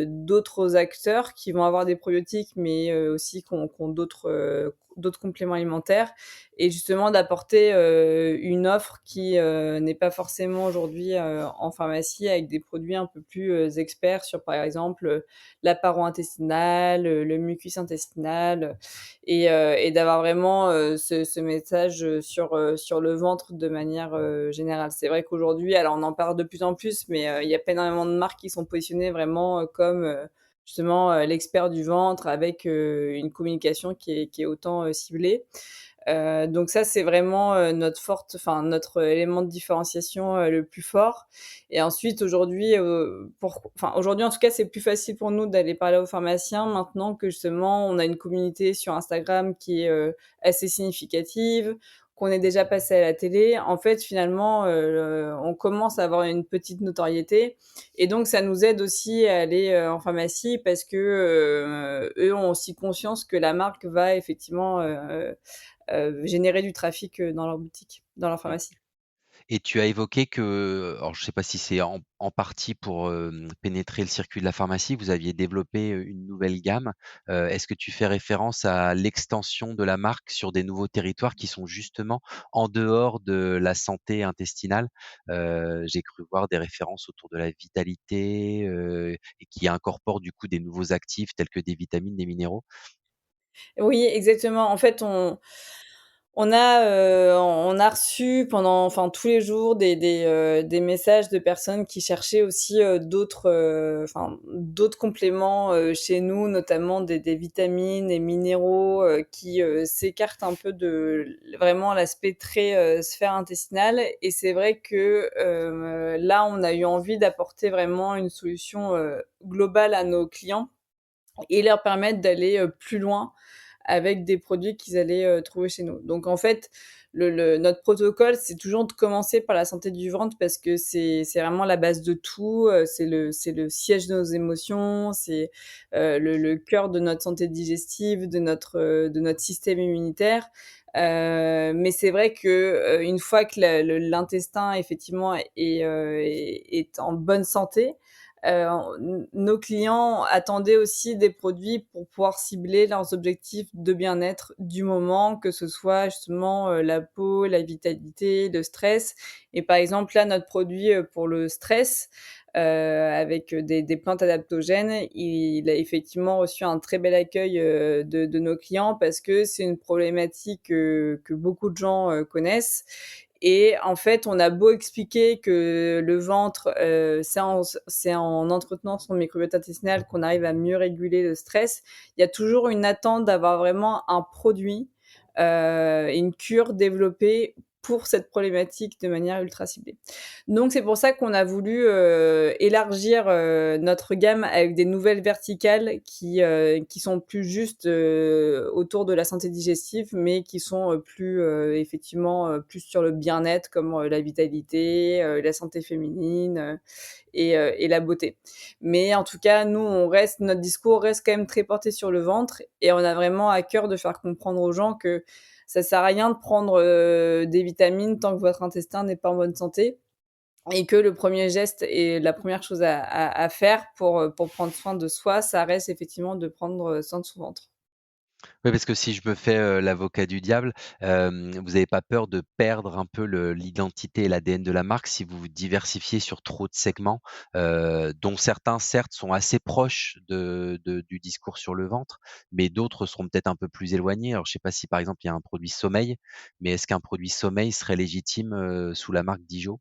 d'autres acteurs qui vont avoir des probiotiques, mais aussi qui ont d'autres compléments alimentaires, et justement d'apporter, une offre qui, n'est pas forcément aujourd'hui, en pharmacie, avec des produits un peu plus, experts sur, par exemple, la paroi intestinale, le mucus intestinal, et d'avoir vraiment, ce message, sur le ventre de manière, générale. C'est vrai qu'aujourd'hui, alors on en parle de plus en plus, mais il y a pas énormément de marques qui sont positionnées vraiment, comme, justement, l'expert du ventre avec, une communication qui est autant, ciblée. Donc ça, c'est vraiment, notre élément de différenciation, le plus fort. Et ensuite, aujourd'hui, en tout cas, c'est plus facile pour nous d'aller parler aux pharmaciens maintenant que justement on a une communauté sur Instagram qui est, assez significative, qu'on est déjà passé à la télé. En fait, finalement, on commence à avoir une petite notoriété, et donc ça nous aide aussi à aller, en pharmacie, parce que, eux ont aussi conscience que la marque va effectivement, générer du trafic, dans leur boutique, dans leur Mmh. pharmacie. Et tu as évoqué que, alors je ne sais pas si c'est en partie pour, pénétrer le circuit de la pharmacie, vous aviez développé, une nouvelle gamme. Est-ce que tu fais référence à l'extension de la marque sur des nouveaux territoires qui sont justement en dehors de la santé intestinale? J'ai cru voir des références autour de la vitalité, et qui incorporent du coup des nouveaux actifs tels que des vitamines, des minéraux? Oui, exactement. En fait, on a reçu pendant tous les jours des messages de personnes qui cherchaient aussi, d'autres compléments, chez nous, notamment des vitamines et minéraux, qui, s'écartent un peu de vraiment l'aspect très, sphère intestinale. Et c'est vrai que, là, on a eu envie d'apporter vraiment une solution, globale à nos clients, et leur permettre d'aller, plus loin avec des produits qu'ils allaient, trouver chez nous. Donc en fait, notre protocole, c'est toujours de commencer par la santé du ventre, parce que c'est vraiment la base de tout, c'est le siège de nos émotions, c'est, le cœur de notre santé digestive, de notre système immunitaire. Mais c'est vrai que, une fois que l'intestin effectivement est en bonne santé, nos clients attendaient aussi des produits pour pouvoir cibler leurs objectifs de bien-être du moment, que ce soit justement, la peau, la vitalité, le stress. Et par exemple, là, notre produit, pour le stress, avec, des plantes adaptogènes, il a effectivement reçu un très bel accueil, de nos clients, parce que c'est une problématique, que beaucoup de gens, connaissent. Et en fait, on a beau expliquer que le ventre, c'est en entretenant son microbiote intestinal qu'on arrive à mieux réguler le stress. Il y a toujours une attente d'avoir vraiment un produit, et une cure développée pour cette problématique de manière ultra ciblée. Donc c'est pour ça qu'on a voulu, élargir, notre gamme avec des nouvelles verticales qui sont plus juste, autour de la santé digestive, mais qui sont, plus, effectivement, plus sur le bien-être, comme, la vitalité, la santé féminine, et la beauté. Mais en tout cas, nous, notre discours reste quand même très porté sur le ventre, et on a vraiment à cœur de faire comprendre aux gens que ça sert à rien de prendre, des vitamines tant que votre intestin n'est pas en bonne santé, et que le premier geste et la première chose à faire pour prendre soin de soi, ça reste effectivement de prendre, soin de son ventre. Oui, parce que si je me fais, l'avocat du diable, vous n'avez pas peur de perdre un peu l'identité et l'ADN de la marque si vous vous diversifiez sur trop de segments, dont certains certes sont assez proches du discours sur le ventre, mais d'autres seront peut-être un peu plus éloignés. Alors je sais pas si par exemple il y a un produit sommeil, mais est-ce qu'un produit sommeil serait légitime, sous la marque Dijon?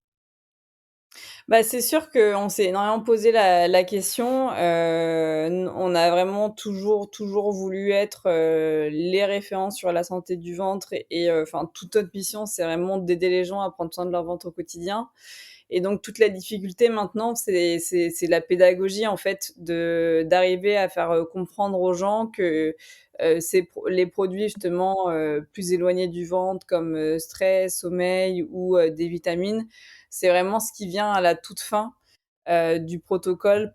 Bah, c'est sûr qu'on s'est énormément posé la question. N On a vraiment toujours voulu être, les références sur la santé du ventre enfin, toute notre mission, c'est vraiment d'aider les gens à prendre soin de leur ventre au quotidien. Et donc toute la difficulté maintenant, c'est la pédagogie, en fait, d'arriver à faire, comprendre aux gens que, les produits justement, plus éloignés du ventre comme, stress, sommeil ou, des vitamines, c'est vraiment ce qui vient à la toute fin, du protocole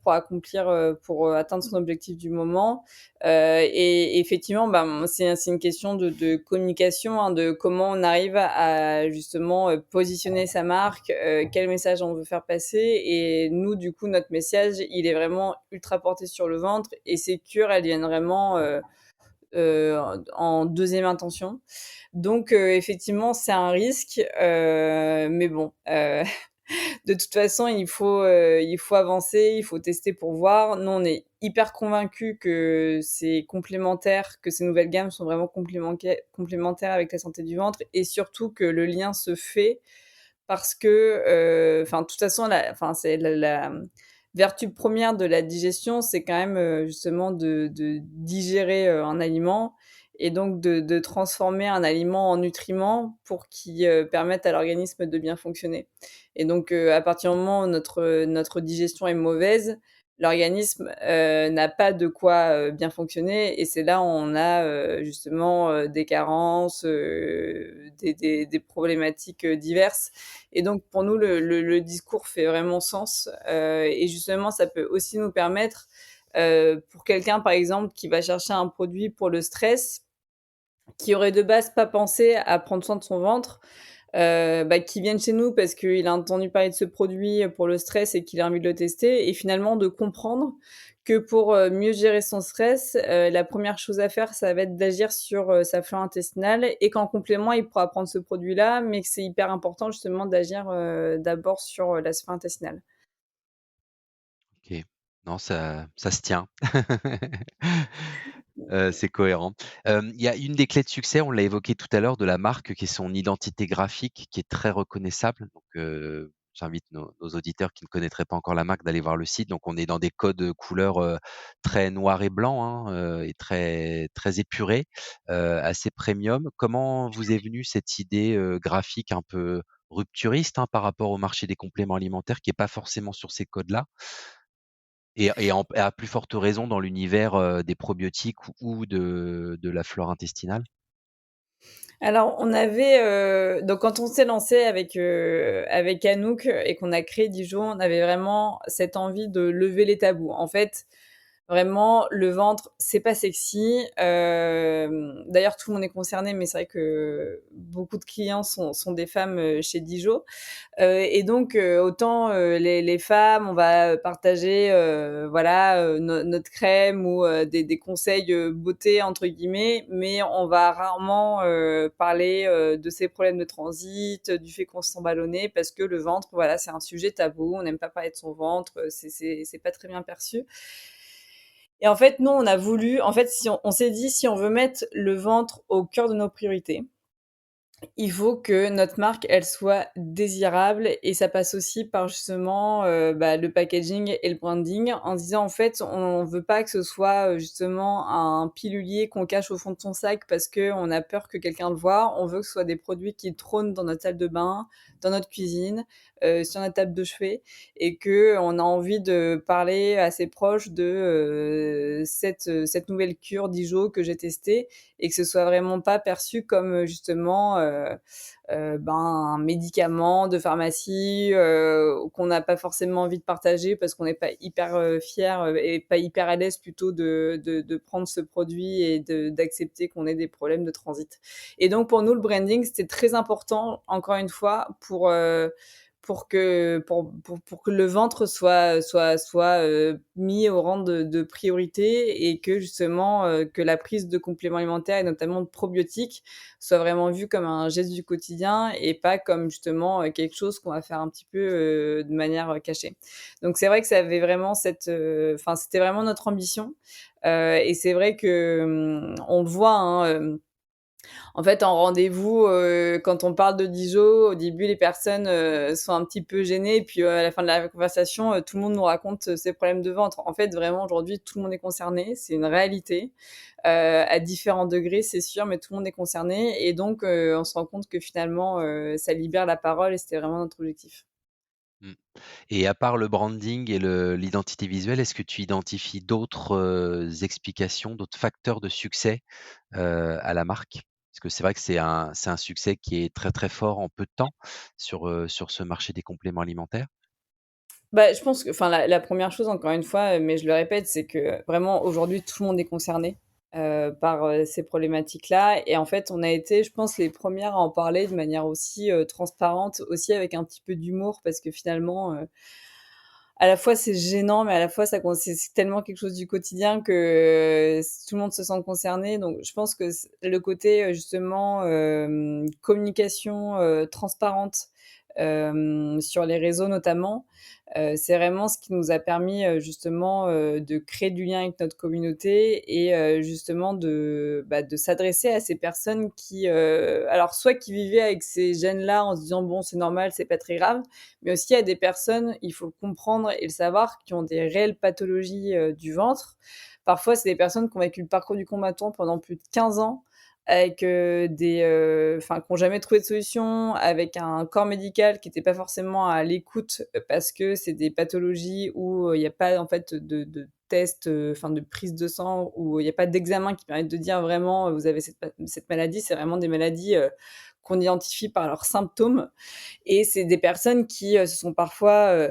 pour atteindre son objectif du moment. Et effectivement, ben, c'est une question de communication, hein, de comment on arrive à justement, positionner sa marque, quel message on veut faire passer. Et nous, du coup, notre message, il est vraiment ultra porté sur le ventre et ces cures, elles viennent vraiment, en 2e intention. Donc effectivement, c'est un risque, mais bon, de toute façon, il faut avancer, il faut tester pour voir. Nous, on est hyper convaincus que c'est complémentaire, que ces nouvelles gammes sont vraiment complémentaires avec la santé du ventre et surtout que le lien se fait parce que, enfin, de toute façon, c'est la vertu première de la digestion, c'est quand même, justement de digérer, un aliment et donc de transformer un aliment en nutriments pour qu'il, permette à l'organisme de bien fonctionner. Et donc, à partir du moment où notre digestion est mauvaise, l'organisme, n'a pas de quoi, bien fonctionner et c'est là où on a, justement, des carences, des problématiques, diverses. Et donc pour nous, le discours fait vraiment sens, et justement, ça peut aussi nous permettre, pour quelqu'un, par exemple, qui va chercher un produit pour le stress, qui aurait de base pas pensé à prendre soin de son ventre, bah, qui vienne chez nous parce qu'il a entendu parler de ce produit, pour le stress et qu'il a envie de le tester et finalement de comprendre que pour, mieux gérer son stress, la première chose à faire, ça va être d'agir sur, sa flore intestinale et qu'en complément, il pourra prendre ce produit-là, mais que c'est hyper important justement d'agir, d'abord sur, la sphère intestinale. OK. Non, ça se tient. C'est cohérent. Il y a une des clés de succès, on l'a évoqué tout à l'heure, de la marque, qui est son identité graphique, qui est très reconnaissable. Donc, j'invite nos auditeurs qui ne connaîtraient pas encore la marque d'aller voir le site. Donc on est dans des codes, couleurs, très noir et blanc, hein, et très épurés, assez premium. Comment vous est venue cette idée, graphique un peu rupturiste, hein, par rapport au marché des compléments alimentaires, qui est pas forcément sur ces codes-là? Et à plus forte raison dans l'univers, des probiotiques ou de la flore intestinale? Alors, on avait, donc quand on s'est lancé avec Anouk et qu'on a créé Dijon, on avait vraiment cette envie de lever les tabous. En fait, vraiment, le ventre, c'est pas sexy. D'ailleurs, tout le monde est concerné, mais c'est vrai que beaucoup de clients sont des femmes, chez Dijon. Et donc, autant, les femmes, on va partager, voilà, notre crème ou, des conseils, «beauté» entre guillemets, mais on va rarement, parler, de ses problèmes de transit, du fait qu'on se sent ballonné parce que le ventre, voilà, c'est un sujet tabou. On n'aime pas parler de son ventre, c'est pas très bien perçu. Et en fait, nous, on a voulu en fait, si on s'est dit: «Si on veut mettre le ventre au cœur de nos priorités, il faut que notre marque, elle soit désirable et ça passe aussi par justement, bah, le packaging et le branding en disant en fait, on veut pas que ce soit, justement un pilulier qu'on cache au fond de son sac parce qu'on a peur que quelqu'un le voie. On veut que ce soit des produits qui trônent dans notre salle de bain, dans notre cuisine, sur notre table de chevet et qu'on a envie de parler à ses proches de, cette nouvelle cure Dijon que j'ai testée et que ce soit vraiment pas perçu comme, justement, ben, un médicament de pharmacie, qu'on n'a pas forcément envie de partager parce qu'on n'est pas hyper, fiers, et pas hyper à l'aise plutôt de prendre ce produit et d'accepter qu'on ait des problèmes de transit. Et donc pour nous, le branding, c'était très important, encore une fois, pour que le ventre soit mis au rang de priorité et que justement que la prise de compléments alimentaires et notamment de probiotiques soit vraiment vue comme un geste du quotidien et pas comme justement quelque chose qu'on va faire un petit peu de manière cachée. Donc c'est vrai que ça avait vraiment c'était vraiment notre ambition. Et c'est vrai que on le voit, hein, en fait, en rendez-vous, quand on parle de Dijon, au début, les personnes sont un petit peu gênées. Puis à la fin de la conversation, tout le monde nous raconte ses problèmes de ventre. En fait, vraiment, aujourd'hui, tout le monde est concerné. C'est une réalité. À différents degrés, c'est sûr, mais tout le monde est concerné. Et donc, on se rend compte que finalement, ça libère la parole et c'était vraiment notre objectif. Mmh. Et à part le branding et l'identité visuelle, est-ce que tu identifies d'autres, explications, d'autres facteurs de succès, à la marque? Parce que c'est vrai que c'est un succès qui est très, très fort en peu de temps sur ce marché des compléments alimentaires. Bah, je pense que enfin la 1re chose encore une fois, mais je le répète, c'est que vraiment aujourd'hui tout le monde est concerné, par, ces problématiques-là et en fait on a été, je pense, les premières à en parler de manière aussi, transparente, aussi avec un petit peu d'humour parce que finalement, à la fois c'est gênant, mais à la fois c'est tellement quelque chose du quotidien que tout le monde se sent concerné. Donc je pense que le côté, justement, communication, transparente, sur les réseaux notamment, c'est vraiment ce qui nous a permis, justement, de créer du lien avec notre communauté et justement de s'adresser à ces personnes qui, alors soit qui vivaient avec ces gènes-là en se disant: «Bon, c'est normal, c'est pas très grave», mais aussi à des personnes, il faut le comprendre et le savoir, qui ont des réelles pathologies du ventre. Parfois, c'est des personnes qui ont vécu le parcours du combattant pendant plus de 15 ans, avec qui n'ont jamais trouvé de solution, avec un corps médical qui n'était pas forcément à l'écoute parce que c'est des pathologies où il n'y a pas en fait de test, enfin de prise de sang, où il n'y a pas d'examen qui permettent de dire vraiment vous avez cette maladie. C'est vraiment des maladies qu'on identifie par leurs symptômes. Et c'est des personnes qui se sont parfois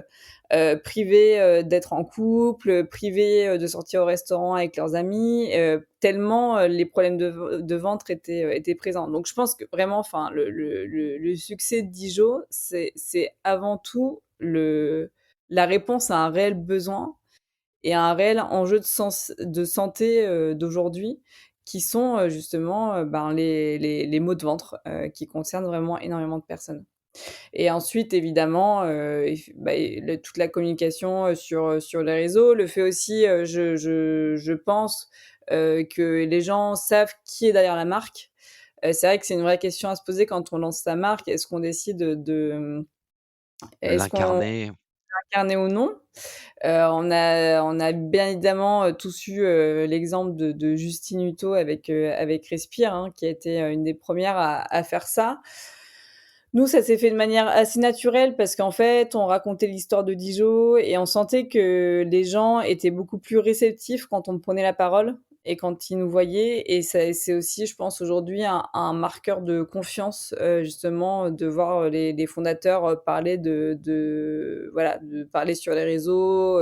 privées d'être en couple, privées de sortir au restaurant avec leurs amis, tellement les problèmes de ventre étaient présents. Donc je pense que vraiment, enfin, le succès de Dijon, c'est avant tout la réponse à un réel besoin et à un réel enjeu de santé d'aujourd'hui, qui sont justement ben, les maux de ventre, qui concernent vraiment énormément de personnes. Et ensuite, évidemment, toute la communication sur les réseaux, le fait aussi, je pense, que les gens savent qui est derrière la marque. C'est vrai que c'est une vraie question à se poser quand on lance sa marque. Est-ce qu'on décide De est-ce qu'on l'incarner. incarne ou non? On a bien évidemment tous eu l'exemple de Justine Hutto avec Respire, hein, qui a été une des premières à faire ça. Nous, ça s'est fait de manière assez naturelle parce qu'en fait, on racontait l'histoire de Dijon et on sentait que les gens étaient beaucoup plus réceptifs quand on prenait la parole et quand ils nous voyaient. Et ça, c'est aussi, je pense, aujourd'hui un marqueur de confiance, justement, de voir les fondateurs parler voilà, de parler sur les réseaux,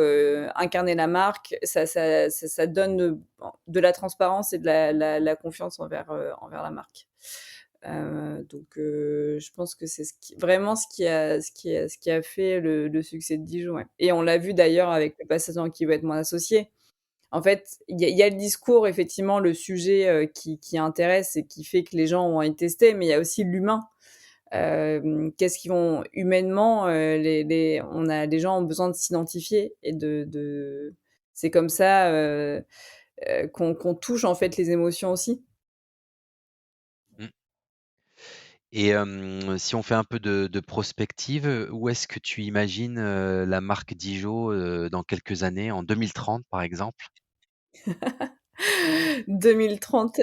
incarner la marque. Ça donne de la transparence et de la confiance envers la marque. Je pense que c'est vraiment ce qui a fait le succès de Dijon, ouais. Et on l'a vu d'ailleurs avec le passage dans Qui veut être mon associé. En fait, il y a le discours, effectivement, le sujet qui intéresse et qui fait que les gens vont y tester, mais il y a aussi l'humain. Qu'est-ce qu'ils vont humainement, les gens ont besoin de s'identifier et c'est comme ça qu'on touche en fait les émotions aussi. Mmh. Et si on fait un peu de prospective, où est-ce que tu imagines, la marque Dijon, dans quelques années, en 2030 par exemple? 2030.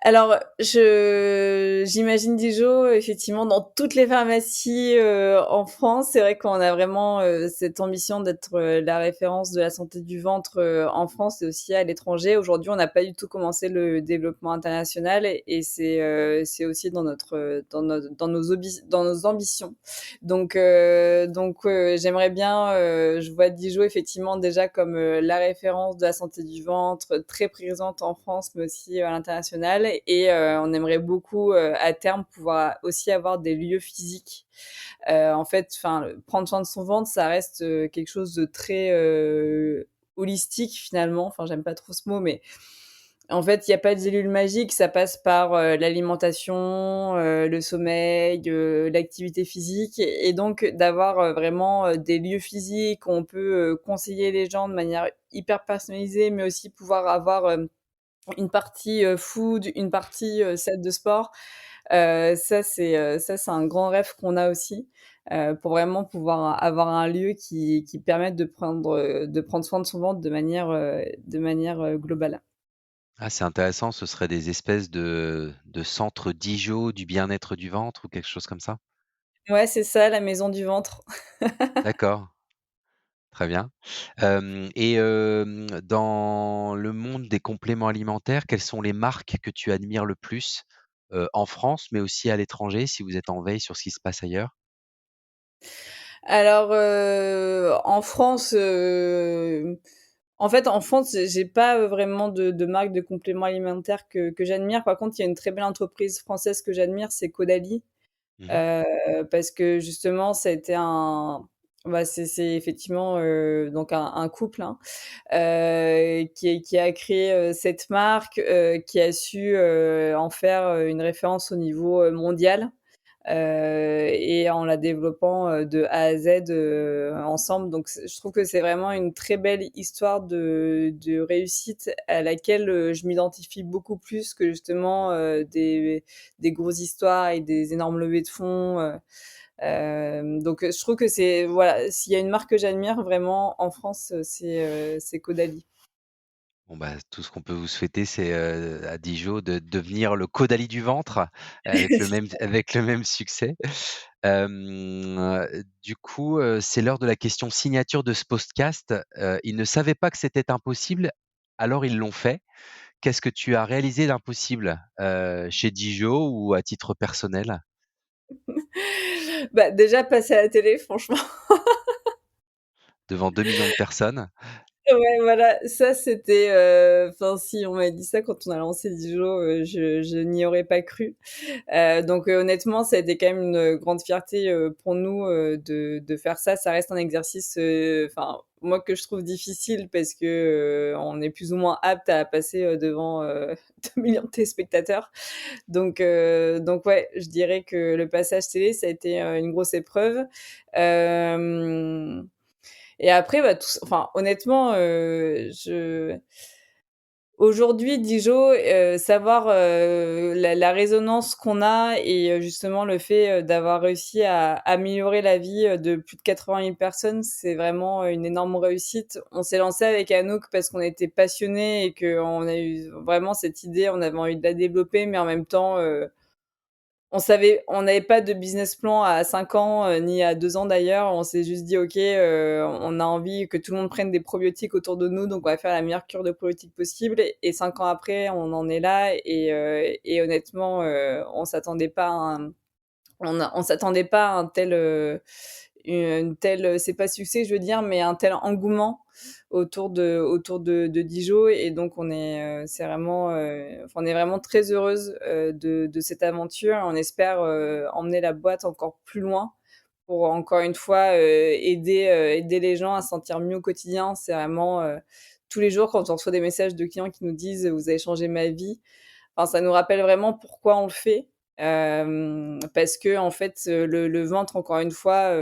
Alors, j'imagine Dijon, effectivement, dans toutes les pharmacies, en France. C'est vrai qu'on a vraiment, cette ambition d'être, la référence de la santé du ventre, en France et aussi à l'étranger. Aujourd'hui, on n'a pas du tout commencé le développement international et c'est aussi dans nos ambitions. J'aimerais bien, je vois Dijon effectivement déjà comme, la référence de la santé du ventre, très présente en France, mais aussi à l'international et on aimerait beaucoup, à terme, pouvoir aussi avoir des lieux physiques. En fait, enfin, prendre soin de son ventre, ça reste, quelque chose de très, holistique finalement. Enfin, j'aime pas trop ce mot, mais en fait, il y a pas de gélule magique, ça passe par, l'alimentation, le sommeil, l'activité physique et donc d'avoir, vraiment, des lieux physiques où on peut, conseiller les gens de manière hyper personnalisée, mais aussi pouvoir avoir, une partie, food, une partie, salle de sport. Ça, c'est un grand rêve qu'on a aussi, pour vraiment pouvoir avoir un lieu qui permette de prendre soin de son ventre de manière, globale. Ah, c'est intéressant, ce serait des espèces de centres d'IJO, du bien-être du ventre ou quelque chose comme ça? Ouais, c'est ça, la maison du ventre. D'accord, très bien. Dans le monde des compléments alimentaires, quelles sont les marques que tu admires le plus, en France, mais aussi à l'étranger, si vous êtes en veille sur ce qui se passe ailleurs? Alors, en France, en fait, en France, j'ai pas, vraiment de marque de compléments alimentaires que j'admire. Par contre, il y a une très belle entreprise française que j'admire, c'est Caudalie. Mmh. Parce que justement, ça a été c'est effectivement, donc un couple, hein, qui a créé, cette marque, qui a su, en faire, une référence au niveau, mondial. Et en la développant, de A à Z, ensemble. Donc je trouve que c'est vraiment une très belle histoire de réussite à laquelle, je m'identifie beaucoup plus que justement, des grosses histoires et des énormes levées de fonds, donc je trouve que c'est voilà, s'il y a une marque que j'admire vraiment en France, c'est Caudalie. Bon, bah, tout ce qu'on peut vous souhaiter, c'est, à Dijon de devenir le Caudalie du ventre avec le même succès. Du coup, c'est l'heure de la question signature de ce podcast. Ils ne savaient pas que c'était impossible, alors ils l'ont fait. Qu'est-ce que tu as réalisé d'impossible, chez Dijon ou à titre personnel? Bah, déjà passer à la télé franchement. Devant 2 millions de personnes? Ouais, voilà, ça c'était, enfin si on m'avait dit ça quand on a lancé Dijo, je n'y aurais pas cru. Donc honnêtement, ça a été quand même une grande fierté, pour nous, de faire ça. Ça reste un exercice, enfin moi que je trouve difficile parce que, on est plus ou moins apte à passer, devant, 2 000 de téléspectateurs. Donc ouais, je dirais que le passage télé, ça a été, une grosse épreuve. Hem Et après, bah, enfin, honnêtement, aujourd'hui, Dijo, savoir, la résonance qu'on a et justement le fait, d'avoir réussi à améliorer la vie, de plus de 80 000 personnes, c'est vraiment, une énorme réussite. On s'est lancé avec Anouk parce qu'on était passionnés et qu'on a eu vraiment cette idée, on avait envie de la développer, mais en même temps, on n'avait pas de business plan à 5 ans, ni à 2 ans d'ailleurs. On s'est juste dit: «OK, on a envie que tout le monde prenne des probiotiques autour de nous, donc on va faire la meilleure cure de probiotiques possible» et 5 ans après, on en est là et honnêtement, on s'attendait pas à un tel, une telle, c'est pas succès, je veux dire, mais un tel engouement autour de Dijon et donc c'est vraiment, enfin, on est vraiment très heureuse, de cette aventure. On espère, emmener la boîte encore plus loin pour encore une fois, aider les gens à se sentir mieux au quotidien. C'est vraiment, tous les jours quand on reçoit des messages de clients qui nous disent: «Vous avez changé ma vie», enfin, ça nous rappelle vraiment pourquoi on le fait. Parce que en fait, le ventre, encore une fois,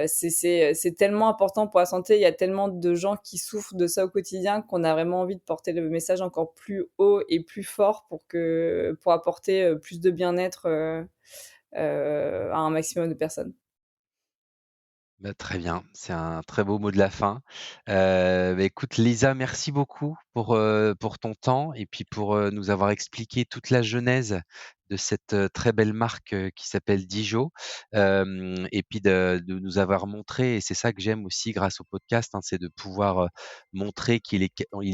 c'est tellement important pour la santé. Il y a tellement de gens qui souffrent de ça au quotidien qu'on a vraiment envie de porter le message encore plus haut et plus fort pour apporter, plus de bien-être, à un maximum de personnes. Bah, très bien, c'est un très beau mot de la fin. Bah, écoute Lisa, merci beaucoup pour ton temps et puis pour, nous avoir expliqué toute la genèse de cette très belle marque qui s'appelle Dijo, et puis de nous avoir montré, et c'est ça que j'aime aussi grâce au podcast, hein, c'est de pouvoir montrer il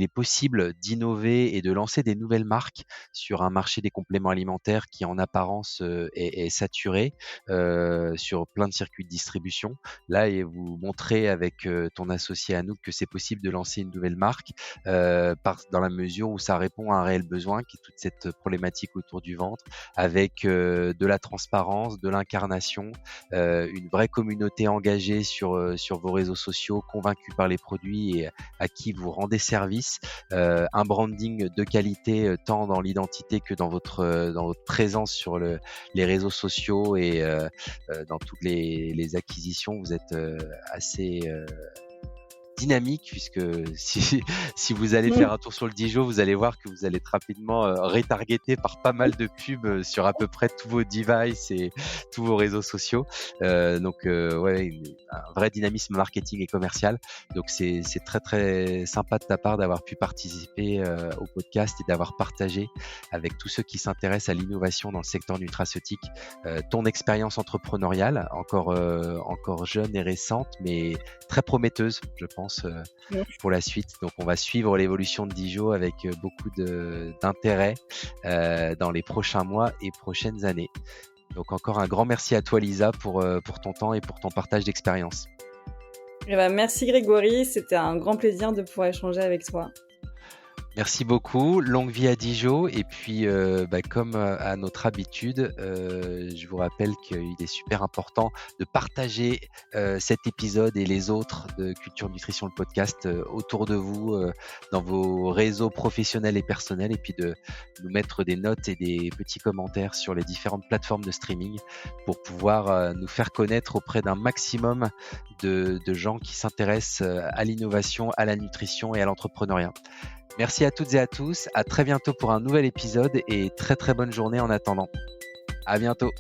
est possible d'innover et de lancer des nouvelles marques sur un marché des compléments alimentaires qui en apparence est saturé sur plein de circuits de distribution. Là, et vous montrez avec ton associé Anouk que c'est possible de lancer une nouvelle marque dans la mesure où ça répond à un réel besoin qui est toute cette problématique autour du ventre, avec de la transparence, de l'incarnation, une vraie communauté engagée sur vos réseaux sociaux, convaincue par les produits et à qui vous rendez service, un branding de qualité tant dans l'identité que dans votre présence sur les réseaux sociaux et dans toutes les acquisitions. Vous êtes assez dynamique, puisque si vous allez faire un tour sur le Dijo, vous allez voir que vous allez être rapidement retargeté par pas mal de pubs sur à peu près tous vos devices et tous vos réseaux sociaux. Donc ouais, un vrai dynamisme marketing et commercial. Donc c'est très très sympa de ta part d'avoir pu participer au podcast et d'avoir partagé avec tous ceux qui s'intéressent à l'innovation dans le secteur nutraceutique ton expérience entrepreneuriale, encore jeune et récente, mais très prometteuse, je pense, pour la suite. Donc on va suivre l'évolution de Dijo avec beaucoup d'intérêt dans les prochains mois et prochaines années. Donc encore un grand merci à toi, Lisa, pour ton temps et pour ton partage d'expérience. Merci Grégory, c'était un grand plaisir de pouvoir échanger avec toi. Merci beaucoup, longue vie à Dijo, et puis comme à notre habitude, je vous rappelle qu'il est super important de partager cet épisode et les autres de Culture Nutrition, le podcast, autour de vous, dans vos réseaux professionnels et personnels, et puis de nous mettre des notes et des petits commentaires sur les différentes plateformes de streaming pour pouvoir nous faire connaître auprès d'un maximum de gens qui s'intéressent à l'innovation, à la nutrition et à l'entrepreneuriat. Merci à toutes et à tous, à très bientôt pour un nouvel épisode et très très bonne journée en attendant. À bientôt.